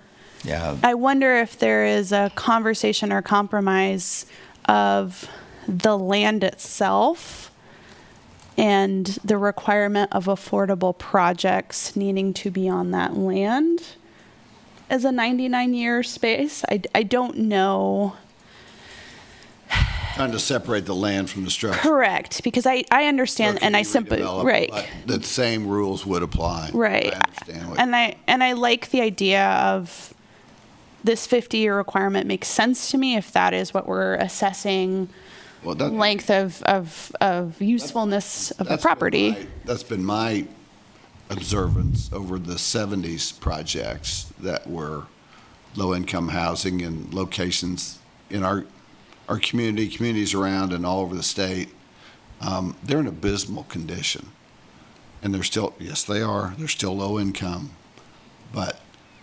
I wonder if there is a conversation or compromise of the land itself and the requirement of affordable projects needing to be on that land as a 99-year space. I don't know. Trying to separate the land from the structure. Correct, because I understand, and I simply, right. But the same rules would apply. Right. I understand what And I like the idea of this 50-year requirement makes sense to me if that is what we're assessing. Well, length of usefulness of a property. That's been my observance over the 70s projects that were low-income housing in locations in our communities around and all over the state. They're in abysmal condition. And they're still, yes, they are. They're still low income. But,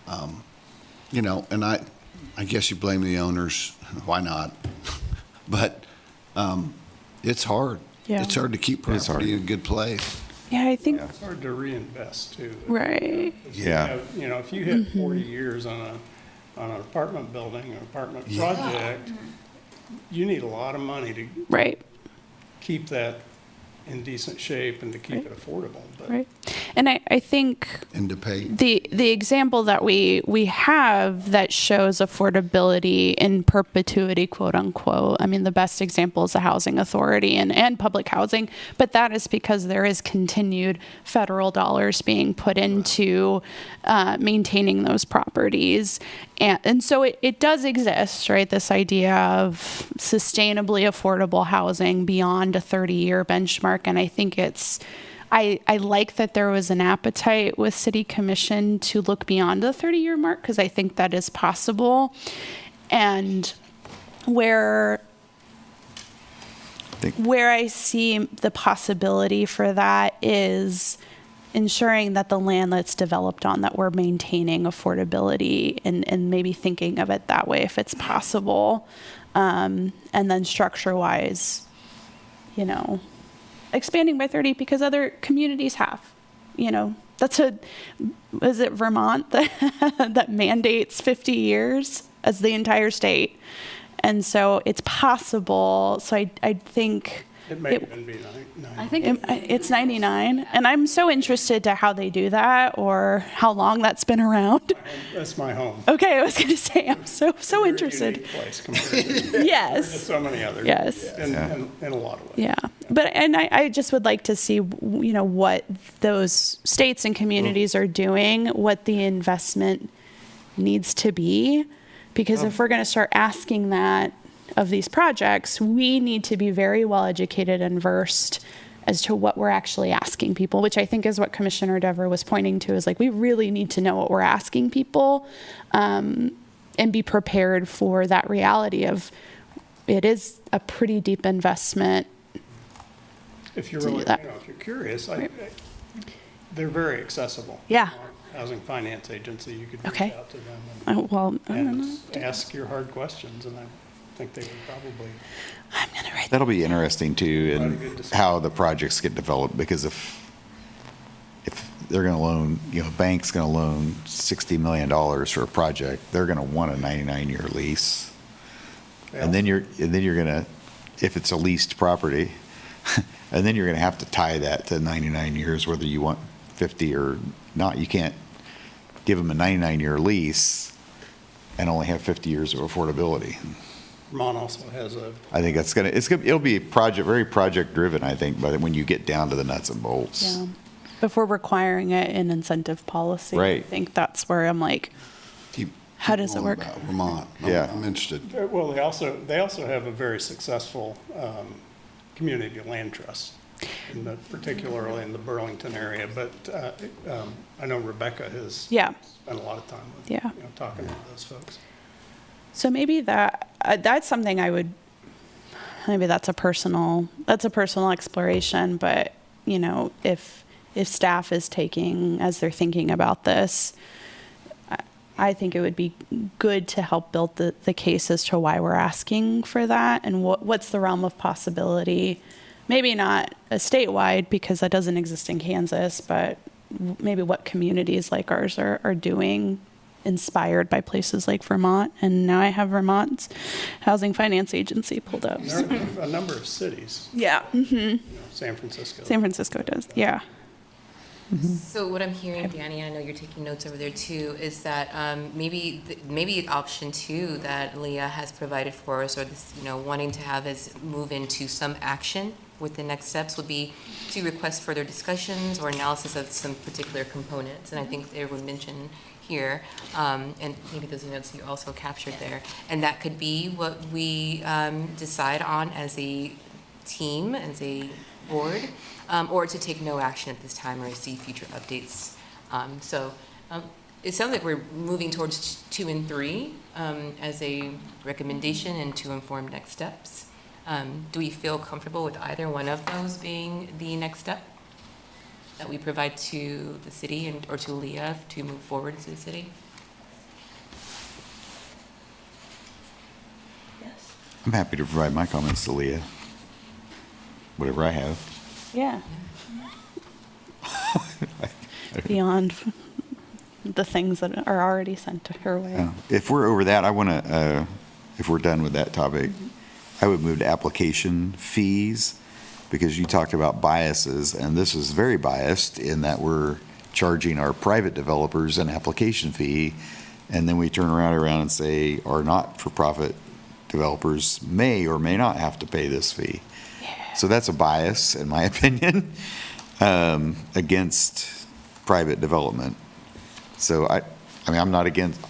and I guess you blame the owners. Why not? But it's hard. Yeah. It's hard to keep property in a good place. Yeah, I think. It's hard to reinvest too. Right. Yeah. If you hit 40 years on an apartment building, an apartment project, you need a lot of money to keep that in decent shape and to keep it affordable. But. Right. And I think and to pay. The example that we have that shows affordability in perpetuity, quote unquote, I mean, the best example is the Housing Authority and public housing, but that is because there is continued federal dollars being put into maintaining those properties. And so it does exist, right? This idea of sustainably affordable housing beyond a 30-year benchmark. And I think I like that there was an appetite with City Commission to look beyond the 30-year mark, because I think that is possible. And where I see the possibility for that is ensuring that the land that's developed on, that we're maintaining affordability and maybe thinking of it that way if it's possible. And then structure-wise, expanding by 30 because other communities have, is it Vermont that mandates 50 years as the entire state? And so it's possible. So I think it may even be 99. I think it's 99. And I'm so interested to how they do that or how long that's been around. That's my home. Okay, I was going to say, I'm so interested. Unique place compared to Yes. so many others. Yes. In a lot of ways. Yeah. But I just would like to see, what those states and communities are doing, what the investment needs to be. Because if we're going to start asking that of these projects, we need to be very well educated and versed as to what we're actually asking people, which I think is what Commissioner Dever was pointing to, is like, we really need to know what we're asking people and be prepared for that reality of it is a pretty deep investment. If you're really, if you're curious, they're very accessible. Yeah. Housing Finance Agency, you could reach out to them and ask your hard questions, and I think they would probably. I'm going to write That'll be interesting too, and how the projects get developed, because if they're going to loan, a bank's going to loan $60 million for a project, they're going to want a 99-year lease. Yeah. And then you're going to, if it's a leased property, and then you're going to have to tie that to 99 years, whether you want 50 or not. You can't give them a 99-year lease and only have 50 years of affordability. Vermont also has I think it'll be very project driven, I think, but when you get down to the nuts and bolts. Yeah. Before requiring it in incentive policy, right. I think that's where I'm like, How does it on work? about Vermont. Yeah. I'm interested. Well, they also have a very successful community land trust, particularly in the Burlington area. But I know Rebecca has spent a lot of time with, talking to those folks. So maybe that's something maybe that's a personal exploration, but if staff is as they're thinking about this, I think it would be good to help build the case as to why we're asking for that and what's the realm of possibility. Maybe not a statewide, because that doesn't exist in Kansas, but maybe what communities like ours are doing, inspired by places like Vermont. And now I have Vermont's Housing Finance Agency pulled up. There are a number of cities. Yeah. Mm-hmm. San Francisco. San Francisco does. Yeah. So what I'm hearing, Danny, I know you're taking notes over there too, is that maybe option 2 that Leah has provided for us, or this, wanting to have us move into some action with the next steps, would be to request further discussions or analysis of some particular components. And I think they were mentioned here, and maybe those notes you also captured there. And that could be what we decide on as a team, as a board, or to take no action at this time or see future updates. It sounds like we're moving towards 2 and 3 as a recommendation and to inform next steps. Do we feel comfortable with either one of those being the next step that we provide to the city or to Leah to move forward to the city? Yes. I'm happy to provide my comments to Leah, whatever I have. Yeah. Beyond the things that are already sent her way. If we're over that, I want to, if we're done with that topic, I would move to application fees, because you talked about biases, and this is very biased in that we're charging our private developers an application fee, and then we turn around and say our not-for-profit developers may or may not have to pay this fee. So that's a bias, in my opinion, against private development. So I mean, I'm not against,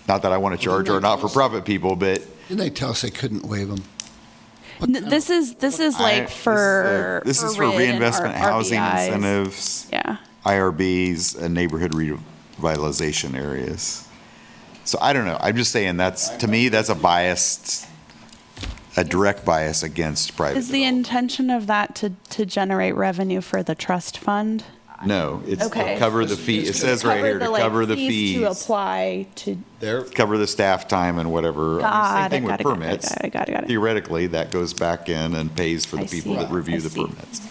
not that I want to charge our not-for-profit people, but. Didn't they tell us they couldn't waive them? This is like for This is for RID and reinvestment housing RBIs. incentives, Yeah. IRBs, and neighborhood revitalization areas. So I don't know. I'm just saying to me, that's a direct bias against private Is the development. intention of that to generate revenue for the trust fund? No, it's Okay. to cover the fee. It says right here, to cover the fees. To apply to. Cover the staff time and whatever. Same thing with permits. Got it. Theoretically, that goes back in and pays for the I people see. that review I the see. permits.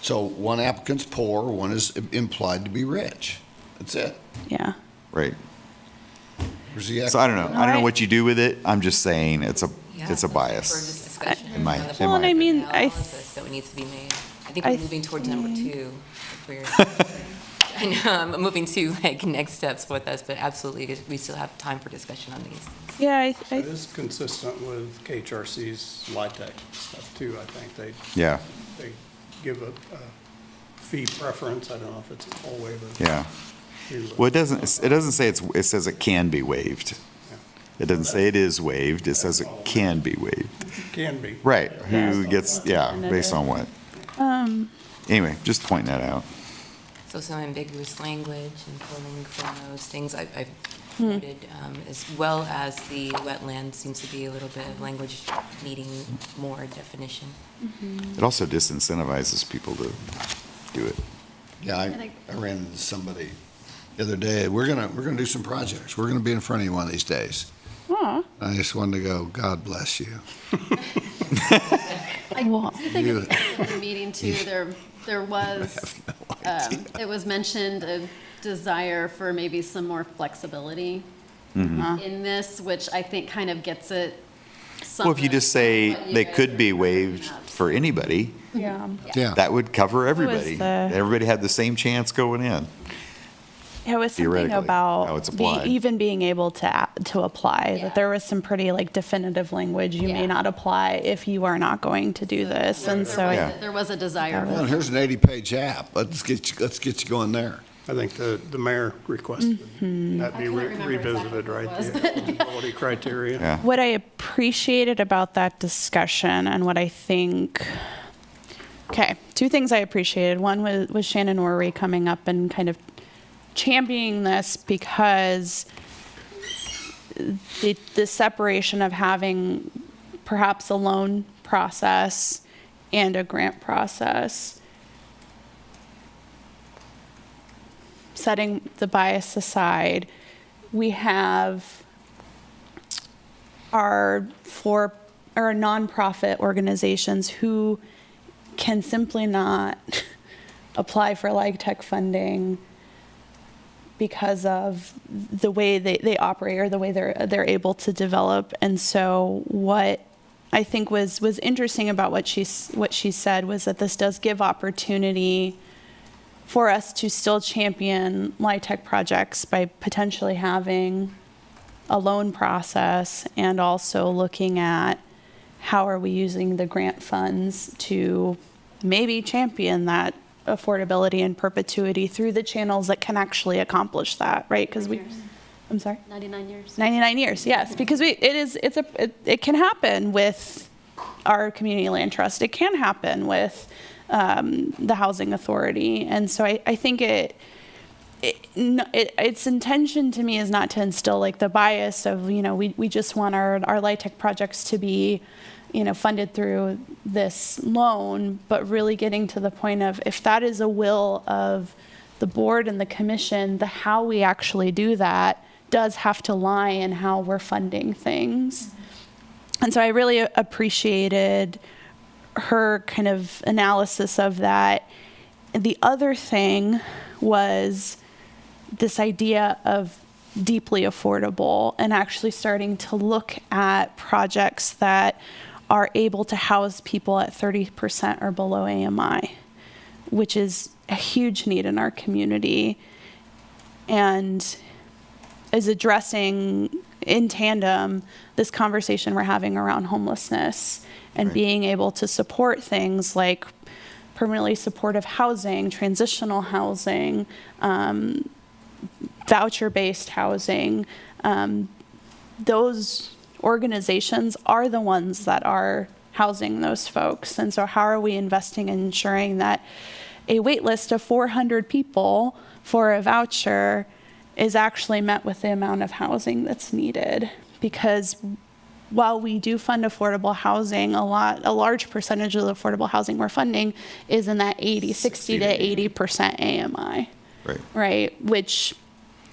So one applicant's poor, one is implied to be rich. That's it. Yeah. Right. Where's the So I don't know. I don't know Alright. what you do with it. I'm just saying it's a For this bias. discussion. In my- on the in my Well, and I mean, analysis that needs to be made. I think we're moving towards number 2. If we're, I know, I'm moving to next steps with us, but absolutely, we still have time for discussion on these. Yeah. It is consistent with KHRC's LIHTC stuff too, I think. Yeah, They give a fee preference. I don't know if it's a full waiver. yeah. Well, it doesn't say it says it can be waived. It doesn't say it is waived. It says it can be waived. Can be. Right. Who gets, based on what? Anyway, just pointing that out. So some ambiguous language and pulling from those things I've noted, as well as the wetland seems to be a little bit of language needing more definition. It also disincentivizes people to do it. Yeah, I ran into somebody the other day. We're gonna do some projects. We're gonna be in front of you one of these days. Aw. I just wanted to go, God bless you. Well, I think at the meeting too, there was, it was mentioned a desire for maybe some more flexibility in this, which I think kind of gets it. Well, if you just say they could be waived for anybody, yeah. Yeah. that would cover everybody. the- Everybody had the same chance going in. It was something Theoretically, about how it's applied. even being able to apply, that there was some pretty definitive language. You may not apply if you are not going to do this. And so Yeah. There was a desire. Well, here's an 80-page app. Let's get you going there. I think the mayor requested that be revisited, right? The eligibility criteria. Yeah. What I appreciated about that discussion and what I think, okay, two things I appreciated. One was Shannon Orry coming up and kind of championing this because the separation of having perhaps a loan process and a grant process, setting the bias aside, we have our nonprofit organizations who can simply not apply for tech funding because of the way they operate or the way they're able to develop. And so what I think was interesting about what she said was that this does give opportunity for us to still champion LIHTC projects by potentially having a loan process and also looking at how are we using the grant funds to maybe champion that affordability and perpetuity through the channels that can actually accomplish that, right? Because I'm sorry? 99 years. 99 years, yes, because it can happen with our community land trust. It can happen with the housing authority. And so I think its intention to me is not to instill the bias of, we just want our LIHTC projects to be, funded through this loan, but really getting to the point of if that is a will of the board and the commission, the how we actually do that does have to lie in how we're funding things. And so I really appreciated her kind of analysis of that. The other thing was this idea of deeply affordable and actually starting to look at projects that are able to house people at 30% or below AMI, which is a huge need in our community and is addressing in tandem this conversation we're having around homelessness and being able to support things like permanently supportive housing, transitional housing, voucher-based housing. Those organizations are the ones that are housing those folks. And so how are we investing in ensuring that a wait list of 400 people for a voucher is actually met with the amount of housing that's needed? Because while we do fund affordable housing, a large percentage of the affordable housing we're funding is in that 60 to 80% AMI, right? Which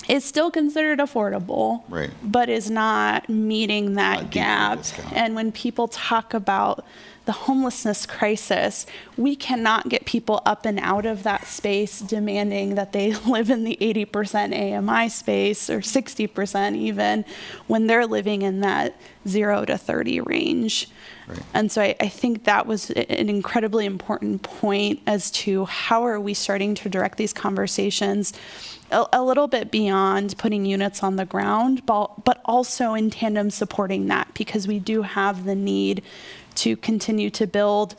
is still considered affordable, but is not meeting that gap. And when people talk about the homelessness crisis, we cannot get people up and out of that space demanding that they live in the 80% AMI space or 60% even when they're living in that 0 to 30 range. And so I think that was an incredibly important point as to how are we starting to direct these conversations a little bit beyond putting units on the ground, but also in tandem supporting that, because we do have the need to continue to build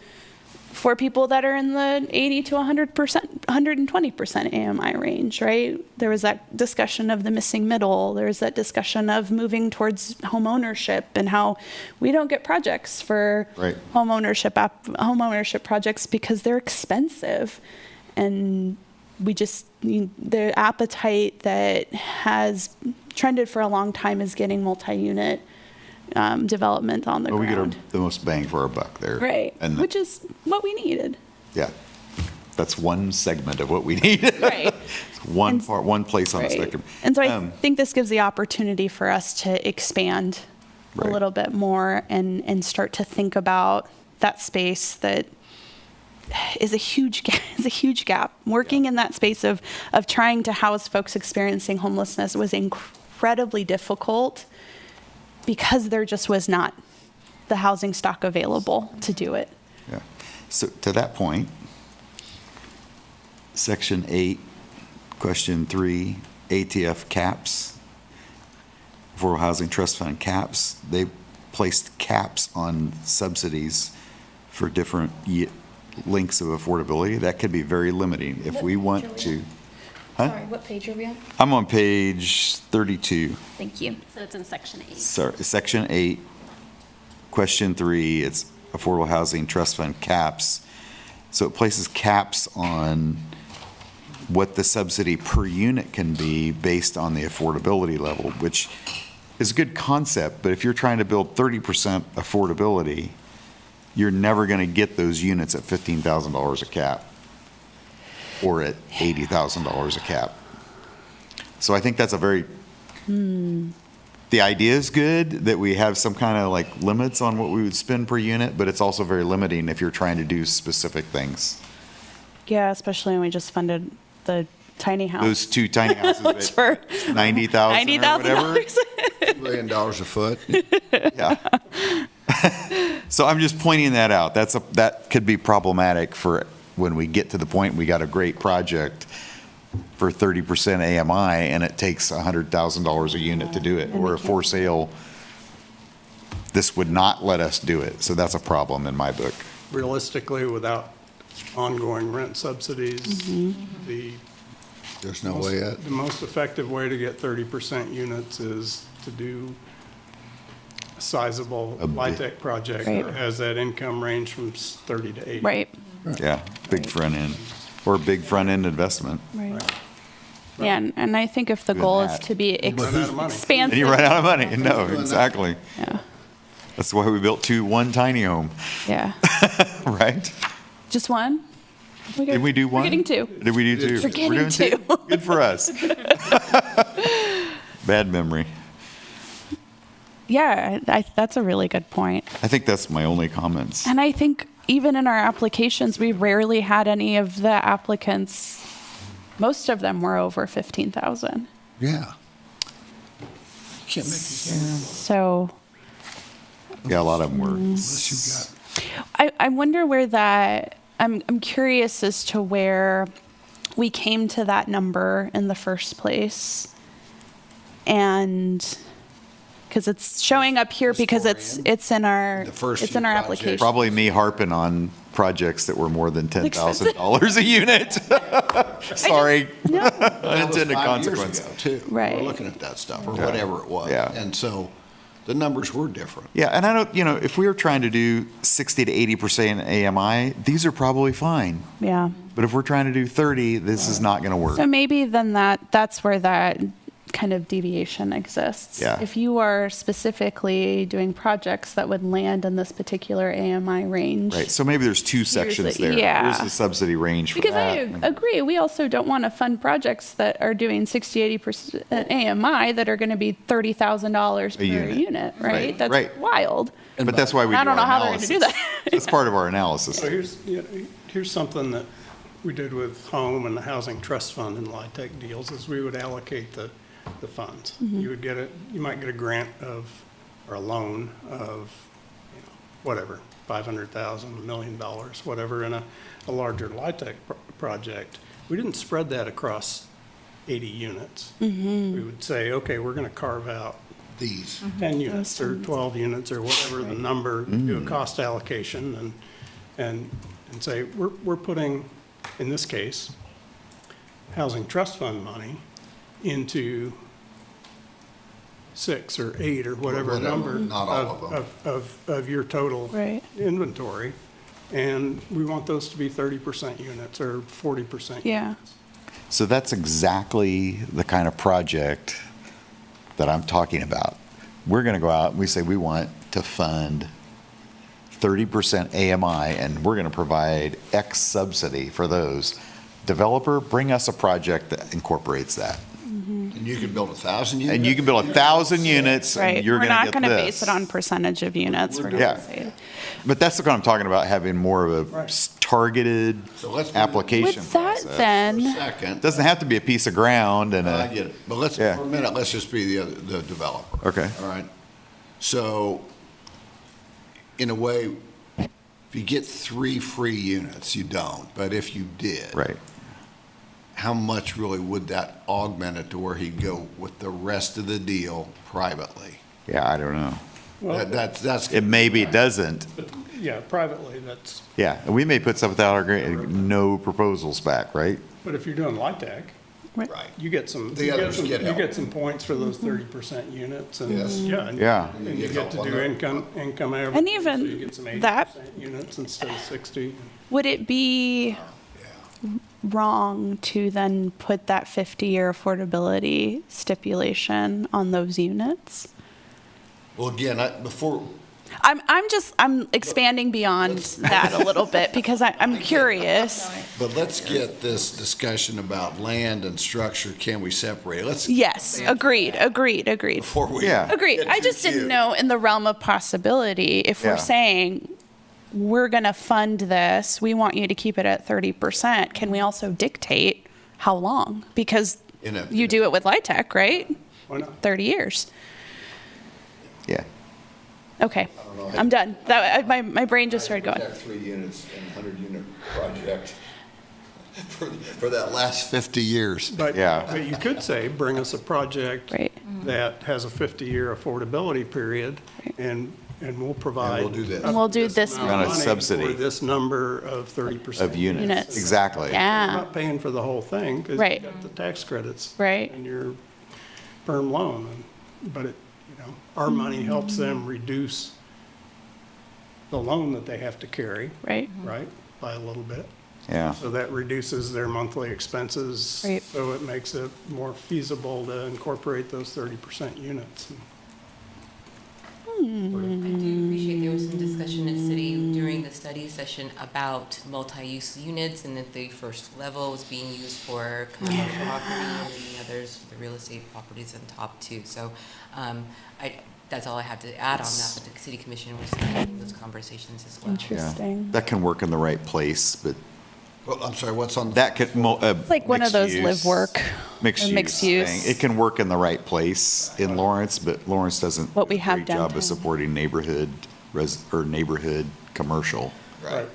for people that are in the 80 to 100%, 120% AMI range, right? There was that discussion of the missing middle. There was that discussion of moving towards home ownership and how we don't get projects for home ownership projects because they're expensive. And the appetite that has trended for a long time is getting multi-unit development on the ground. We get the most bang for our buck there. Right, and which is what we needed. Yeah, that's one segment of what we need. Right. one place on the spectrum. And so I think this gives the opportunity for us to expand a little bit more and start to think about that space that is a huge gap. Working in that space of trying to house folks experiencing homelessness was incredibly difficult because there just was not the housing stock available to do it. Yeah. So to that point, Section 8, Question 3, ATF caps, Affordable Housing Trust Fund caps, they placed caps on subsidies for different lengths of affordability. That could be very limiting if we want to. Sorry, what page are we on? I'm on page 32. Thank you. So it's in section 8. Sorry, section 8, question 3, it's Affordable Housing Trust Fund caps. So it places caps on what the subsidy per unit can be based on the affordability level, which is a good concept, but if you're trying to build 30% affordability, you're never going to get those units at $15,000 a cap or at $80,000 a cap. So I think that's a very, the idea is good that we have some kind of like limits on what we would spend per unit, but it's also very limiting if you're trying to do specific things. Yeah, especially when we just funded the tiny house. Those 2 tiny houses Which at were $90,000 or whatever. $1 million a foot. Yeah. So I'm just pointing that out. That could be problematic for when we get to the point we got a great project for 30% AMI and it takes $100,000 a unit to do it, or a for sale. This would not let us do it. So that's a problem in my book. Realistically, without ongoing rent subsidies, There's no way yet. the most effective way to get 30% units is to do a sizable A big- LIHTC project Right. that has that income range from 30 to 80. Right, Yeah, big front end, or big front end investment. right. Yeah, and I think if the Doing goal is that. to be Run out of money. expansive. And you run out of money. No, exactly. Yeah, That's why we built one tiny home, yeah. right? Just one? Did we do one? We're getting 2. Did we do 2? We're getting doing 2. Good for us. Bad memory. Yeah, that's a really good point. I think that's my only comments. And I think even in our applications, we rarely had any of the applicants, most of them were over 15,000. Yeah. Can't make these So Yeah, a lot of them were. unless you got. I wonder where that, I'm curious as to where we came to that number in the first place. And because it's showing up here because it's in our, The first it's in few our projects. application. Probably me harping on projects that were more than $10,000 a unit. Sorry. No, That was Unintended 5 years consequence. ago, too. Right. We're looking at that stuff, or whatever it was. Yeah. And so the numbers were different. Yeah, and I don't, if we were trying to do 60 to 80% AMI, these are probably fine. yeah. But if we're trying to do 30, this is not going to work. So maybe then that's where that kind of deviation exists. Yeah. If you are specifically doing projects that would land in this particular AMI range. Right, so maybe there's 2 sections there. yeah. Here's the subsidy range for Because that. I agree, we also don't want to fund projects that are doing 60, 80% AMI that are going to be $30,000 per unit. unit, right? Right, That's right. wild. But that's why we do I don't know our how they're going to do analysis. that. That's part of our analysis. So here's something that we did with Home and the Housing Trust Fund and LIHTC deals, is we would allocate the funds. You would you might get a grant or a loan of, whatever, 500,000, $1 million, whatever, in a larger LIHTC project. We didn't spread that across 80 units. We would say, okay, we're going to carve out These. 10 units or 12 units or whatever the number, do a cost allocation and say, we're putting, in this case, Housing Trust Fund money into 6 or 8 or whatever number not all of your total Right. inventory. And we want those to be 30% units or 40% Yeah. units. So that's exactly the kind of project that I'm talking about. We're going to go out and we say we want to fund 30% AMI and we're going to provide X subsidy for those. Developer, bring us a project that incorporates that. And you can build 1,000 units. And you can build 1,000 units Right. and you're We're going to not get going to base this. it on percentage of units. We're going Yeah. to say. But that's what I'm talking about, having more of a targeted So let's move- application With that process. then, Second. Doesn't have to be a piece of ground and I a, get it. But let's, Yeah. for a minute, let's just be the developer. Okay. All right. So, in a way, if you get 3 free units, you don't. But if you did. right. How much really would that augment it to where he'd go with the rest of the deal privately? Yeah, I don't know. Well, That's. It maybe doesn't. but, yeah, privately, that's, Yeah, and we may put stuff without our, no proposals back, right? but if you're doing LIHTC, Right. You get some, The others get you help. get some points for those 30% units and, Yes. yeah. Yeah. And you get to help on do that. income average. And so even you get some 80% that- units instead of 60. Would it be wrong to then put that 50-year affordability stipulation on those units? Well, again, I'm expanding beyond that a little bit because I'm curious. but let's get this discussion about land and structure, can we separate it? Let's. Yes, agreed. Before we. Yeah. Agreed. get I too just didn't cute. know in the realm of possibility, if Yeah. we're saying we're going to fund this, we want you to keep it at 30%, can we also dictate how long? Because you do it with LIHTC, right? Why not? 30 years. Yeah. Okay, I'm done. My brain just started going. 3 units and 100-unit project for that last 50 years. But Yeah. you could say, bring us a project Right. that has a 50-year affordability period, and we'll provide. And we'll do this. And we'll do this amount of On a money subsidy. For this number of 30%. Of units. Units. Exactly. You're Yeah, not paying for the whole thing, because Right. you've got the tax credits. Right. And your firm loan, but our money helps them reduce the loan that they have to carry, right. right, by a little bit. Yeah. So that reduces their monthly expenses. Right. So it makes it more feasible to incorporate those 30% units. I do appreciate there was some discussion at City during the study session about multi-use units and that the first level was being used for commercial property and then the others for the real estate properties on top too. So that's all I have to add on that, but the City Commission was having those conversations as well. Interesting. That can work in the right place, but Well, I'm sorry, what's on? that could, It's like one of those live work. Mixed or mixed use use. thing. It can work in the right place in Lawrence, but Lawrence doesn't. What we do a have great job downtown. of supporting neighborhood neighborhood commercial. Right.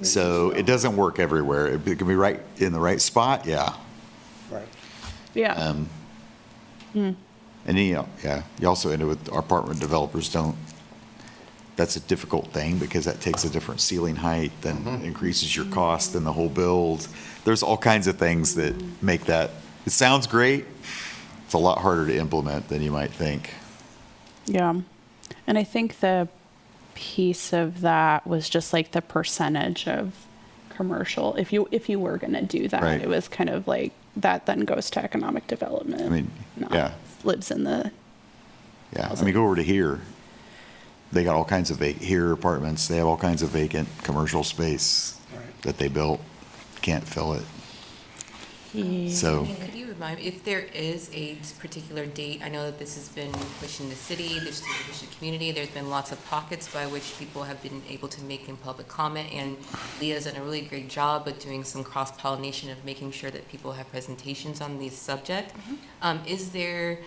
So it doesn't work everywhere. It can be right in the right spot, yeah. Right. Yeah, And you also end up with our apartment developers that's a difficult thing because that takes a different ceiling height and increases your cost and the whole build. There's all kinds of things that make that, it sounds great. It's a lot harder to implement than you might think. yeah. And I think the piece of that was just like the percentage of commercial. If you were going to do that, Right. it was kind of like that then goes to economic development. I mean, not yeah. lives in the, Yeah, I mean, go over to here. They got all kinds of here apartments. They have all kinds of vacant commercial space Right. that they built. Can't fill it. So, And could you remind me, if there is a particular date, I know that this has been pushed in the city, there's pushed the community, there's been lots of pockets by which people have been able to make in public comment, and Leah's done a really great job of doing some cross-pollination of making sure that people have presentations on these subjects. Is there,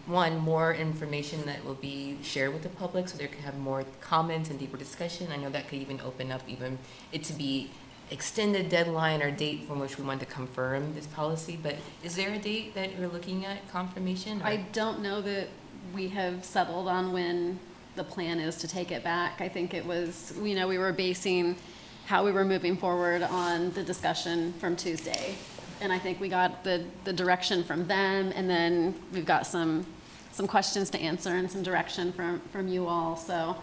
one, more information that will be shared with the public so there can have more comments and deeper discussion? I know that could even open up even it to be extended deadline or date from which we want to confirm this policy, but is there a date that you're looking at confirmation? or- I don't know that we have settled on when the plan is to take it back. I think it was, we were basing how we were moving forward on the discussion from Tuesday. And I think we got the direction from them, and then we've got some questions to answer and some direction from you all. So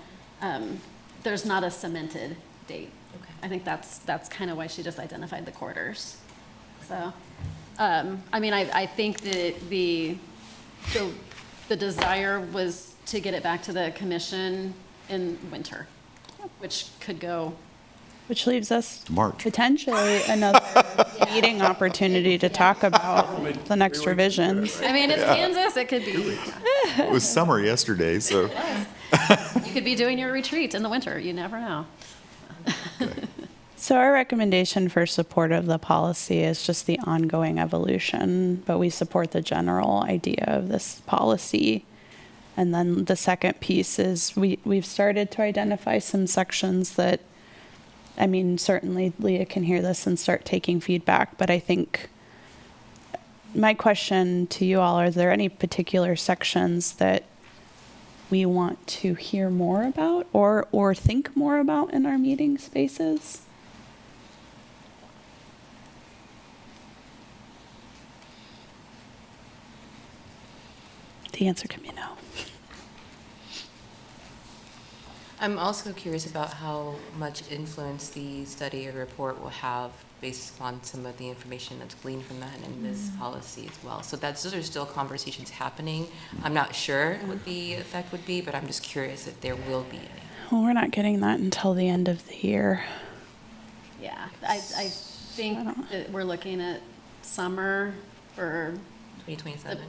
there's not a cemented date. Okay. I think that's kind of why she just identified the quarters. So, I mean, I think that the desire was to get it back to the commission in winter, which could go. which leaves us March. potentially another meeting opportunity to talk about the next revisions. I mean, it's Kansas, it could be. It was summer yesterday, so. You could be doing your retreat in the winter, you never know. So our recommendation for support of the policy is just the ongoing evolution, but we support the general idea of this policy. And then the second piece is we've started to identify some sections that, I mean, certainly Leah can hear this and start taking feedback, but I think my question to you all, are there any particular sections that we want to hear more about or think more about in our meeting spaces? the answer can be no. I'm also curious about how much influence the study or report will have based upon some of the information that's gleaned from that and this policy as well. So those are still conversations happening. I'm not sure what the effect would be, but I'm just curious if there will be any. Well, we're not getting that until the end of the year. Yeah, I think that we're looking at summer for, 2027?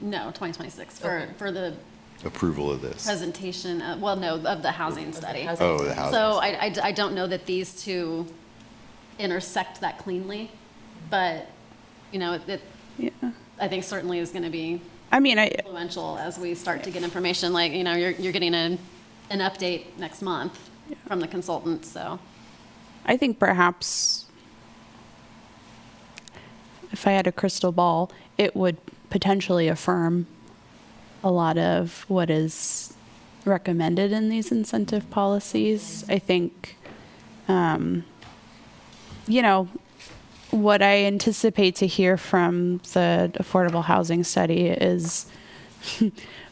no, 2026, Okay. for the Approval of this. presentation, of the housing study. housing Oh, the housing. So I don't know that these two intersect that cleanly, but, it Yeah. I think certainly is going to be I mean, influential as we start to get information, like, you're getting an update next month from the consultant, so. I think perhaps if I had a crystal ball, it would potentially affirm a lot of what is recommended in these incentive policies. I think, what I anticipate to hear from the affordable housing study is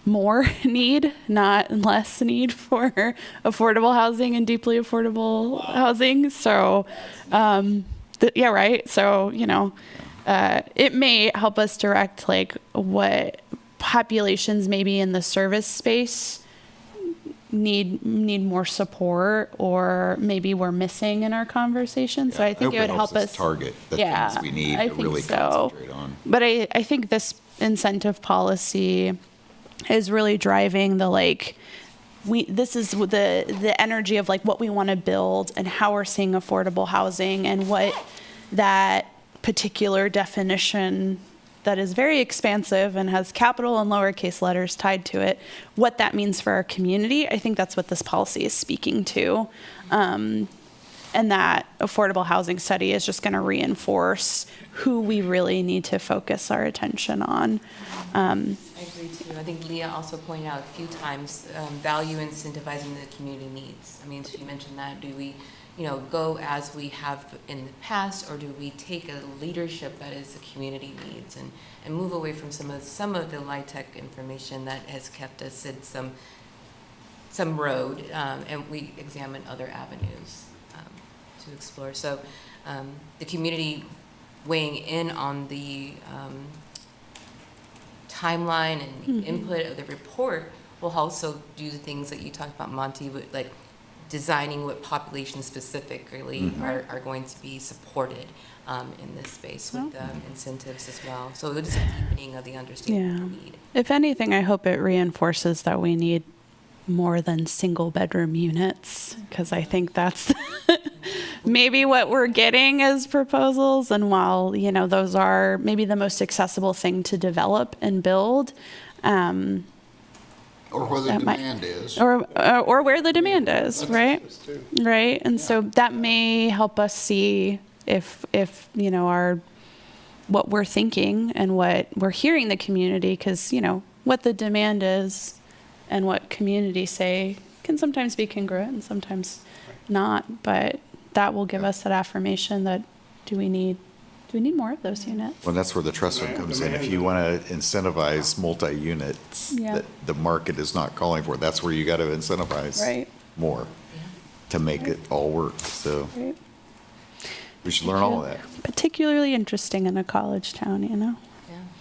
more need, not less need for affordable housing and deeply affordable housing. So, yeah, right. So, it may help us direct like what populations maybe in the service space need more support, or maybe we're missing in our conversation. So I think it would help us target the yeah, things we need I to think really so. concentrate on. But I think this incentive policy is really driving this is the energy of like what we want to build and how we're seeing affordable housing and what that particular definition that is very expansive and has capital and lowercase letters tied to it, what that means for our community. I think that's what this policy is speaking to. And that affordable housing study is just going to reinforce who we really need to focus our attention on. I agree too. I think Leah also pointed out a few times value incentivizing the community needs. I mean, she mentioned that. Do we, go as we have in the past, or do we take a leadership that is the community needs and move away from some of the LIHTC information that has kept us in some road, and we examine other avenues to explore. So the community weighing in on the timeline and input of the report will also do the things that you talked about, Monty, with like designing what populations specifically are going to be supported in this space with incentives as well. So it's a deepening of the understanding of the need. If anything, I hope it reinforces that we need more than single bedroom units, because I think that's maybe what we're getting as proposals. And while, those are maybe the most accessible thing to develop and build, Or where the demand is. or where the demand is, right? Right. And so that may help us see if what we're thinking and what we're hearing the community, because, what the demand is and what communities say can sometimes be congruent and sometimes not. But that will give us that affirmation that do we need more of those units? Well, that's where the trust fund comes in. If you want to incentivize multi-units that the market is not calling for, that's where you got to incentivize more to make it all work. So we should learn all of that. Particularly interesting in a college town,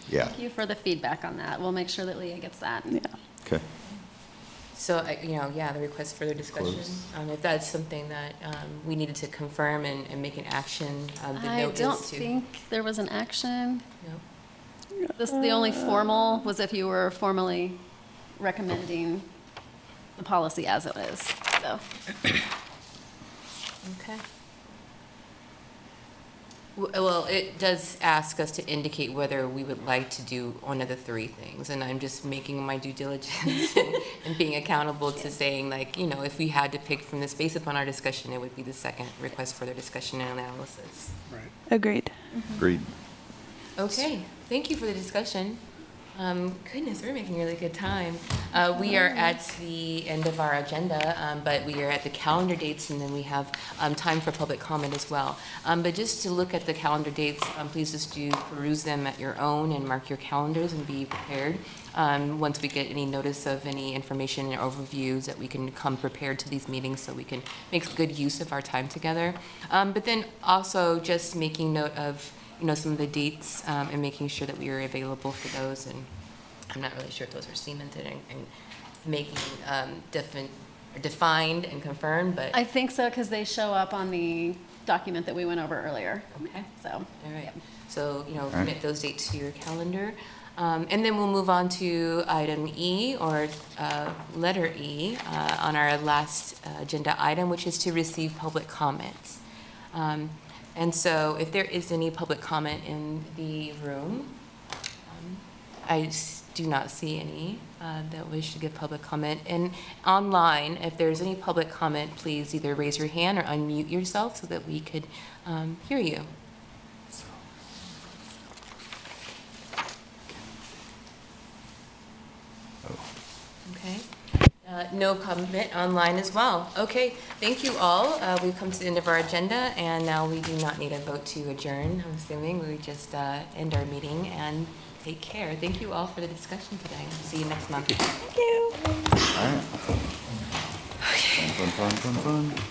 Yeah. Thank you for the feedback on that. We'll make sure that Leah gets that. Yeah. Okay. So, the request for further discussion, if that's something that we needed to confirm and make an action, the I note is to. don't think there was an action. No. The only formal was if you were formally recommending the policy as it is, so. Okay. Well, it does ask us to indicate whether we would like to do one of the three things, and I'm just making my due diligence and being accountable to saying, if we had to pick from this based upon our discussion, it would be the second request for further discussion and analysis. Right. Agreed. Agreed. Okay, thank you for the discussion. Goodness, we're making really good time. We are at the end of our agenda, but we are at the calendar dates, and then we have time for public comment as well. But just to look at the calendar dates, please just do peruse them at your own and mark your calendars and be prepared. Once we get any notice of any information and overviews, that we can come prepared to these meetings so we can make good use of our time together. But then also just making note of some of the dates and making sure that we are available for those. And I'm not really sure if those are cemented and making defined and confirmed, but. I think so, because they show up on the document that we went over earlier. Okay. So. All right. So, commit those dates to your calendar. And then we'll move on to item E, or letter E, on our last agenda item, which is to receive public comments. And so if there is any public comment in the room, I do not see any that wish to give public comment. And online, if there's any public comment, please either raise your hand or unmute yourself so that we could hear you. Okay. No comment online as well. Okay, thank you all. We've come to the end of our agenda, and now we do not need a vote to adjourn. I'm assuming we just end our meeting and take care. Thank you all for the discussion today. See you next month. Thank you. All right. Fun, fun, fun, fun, fun.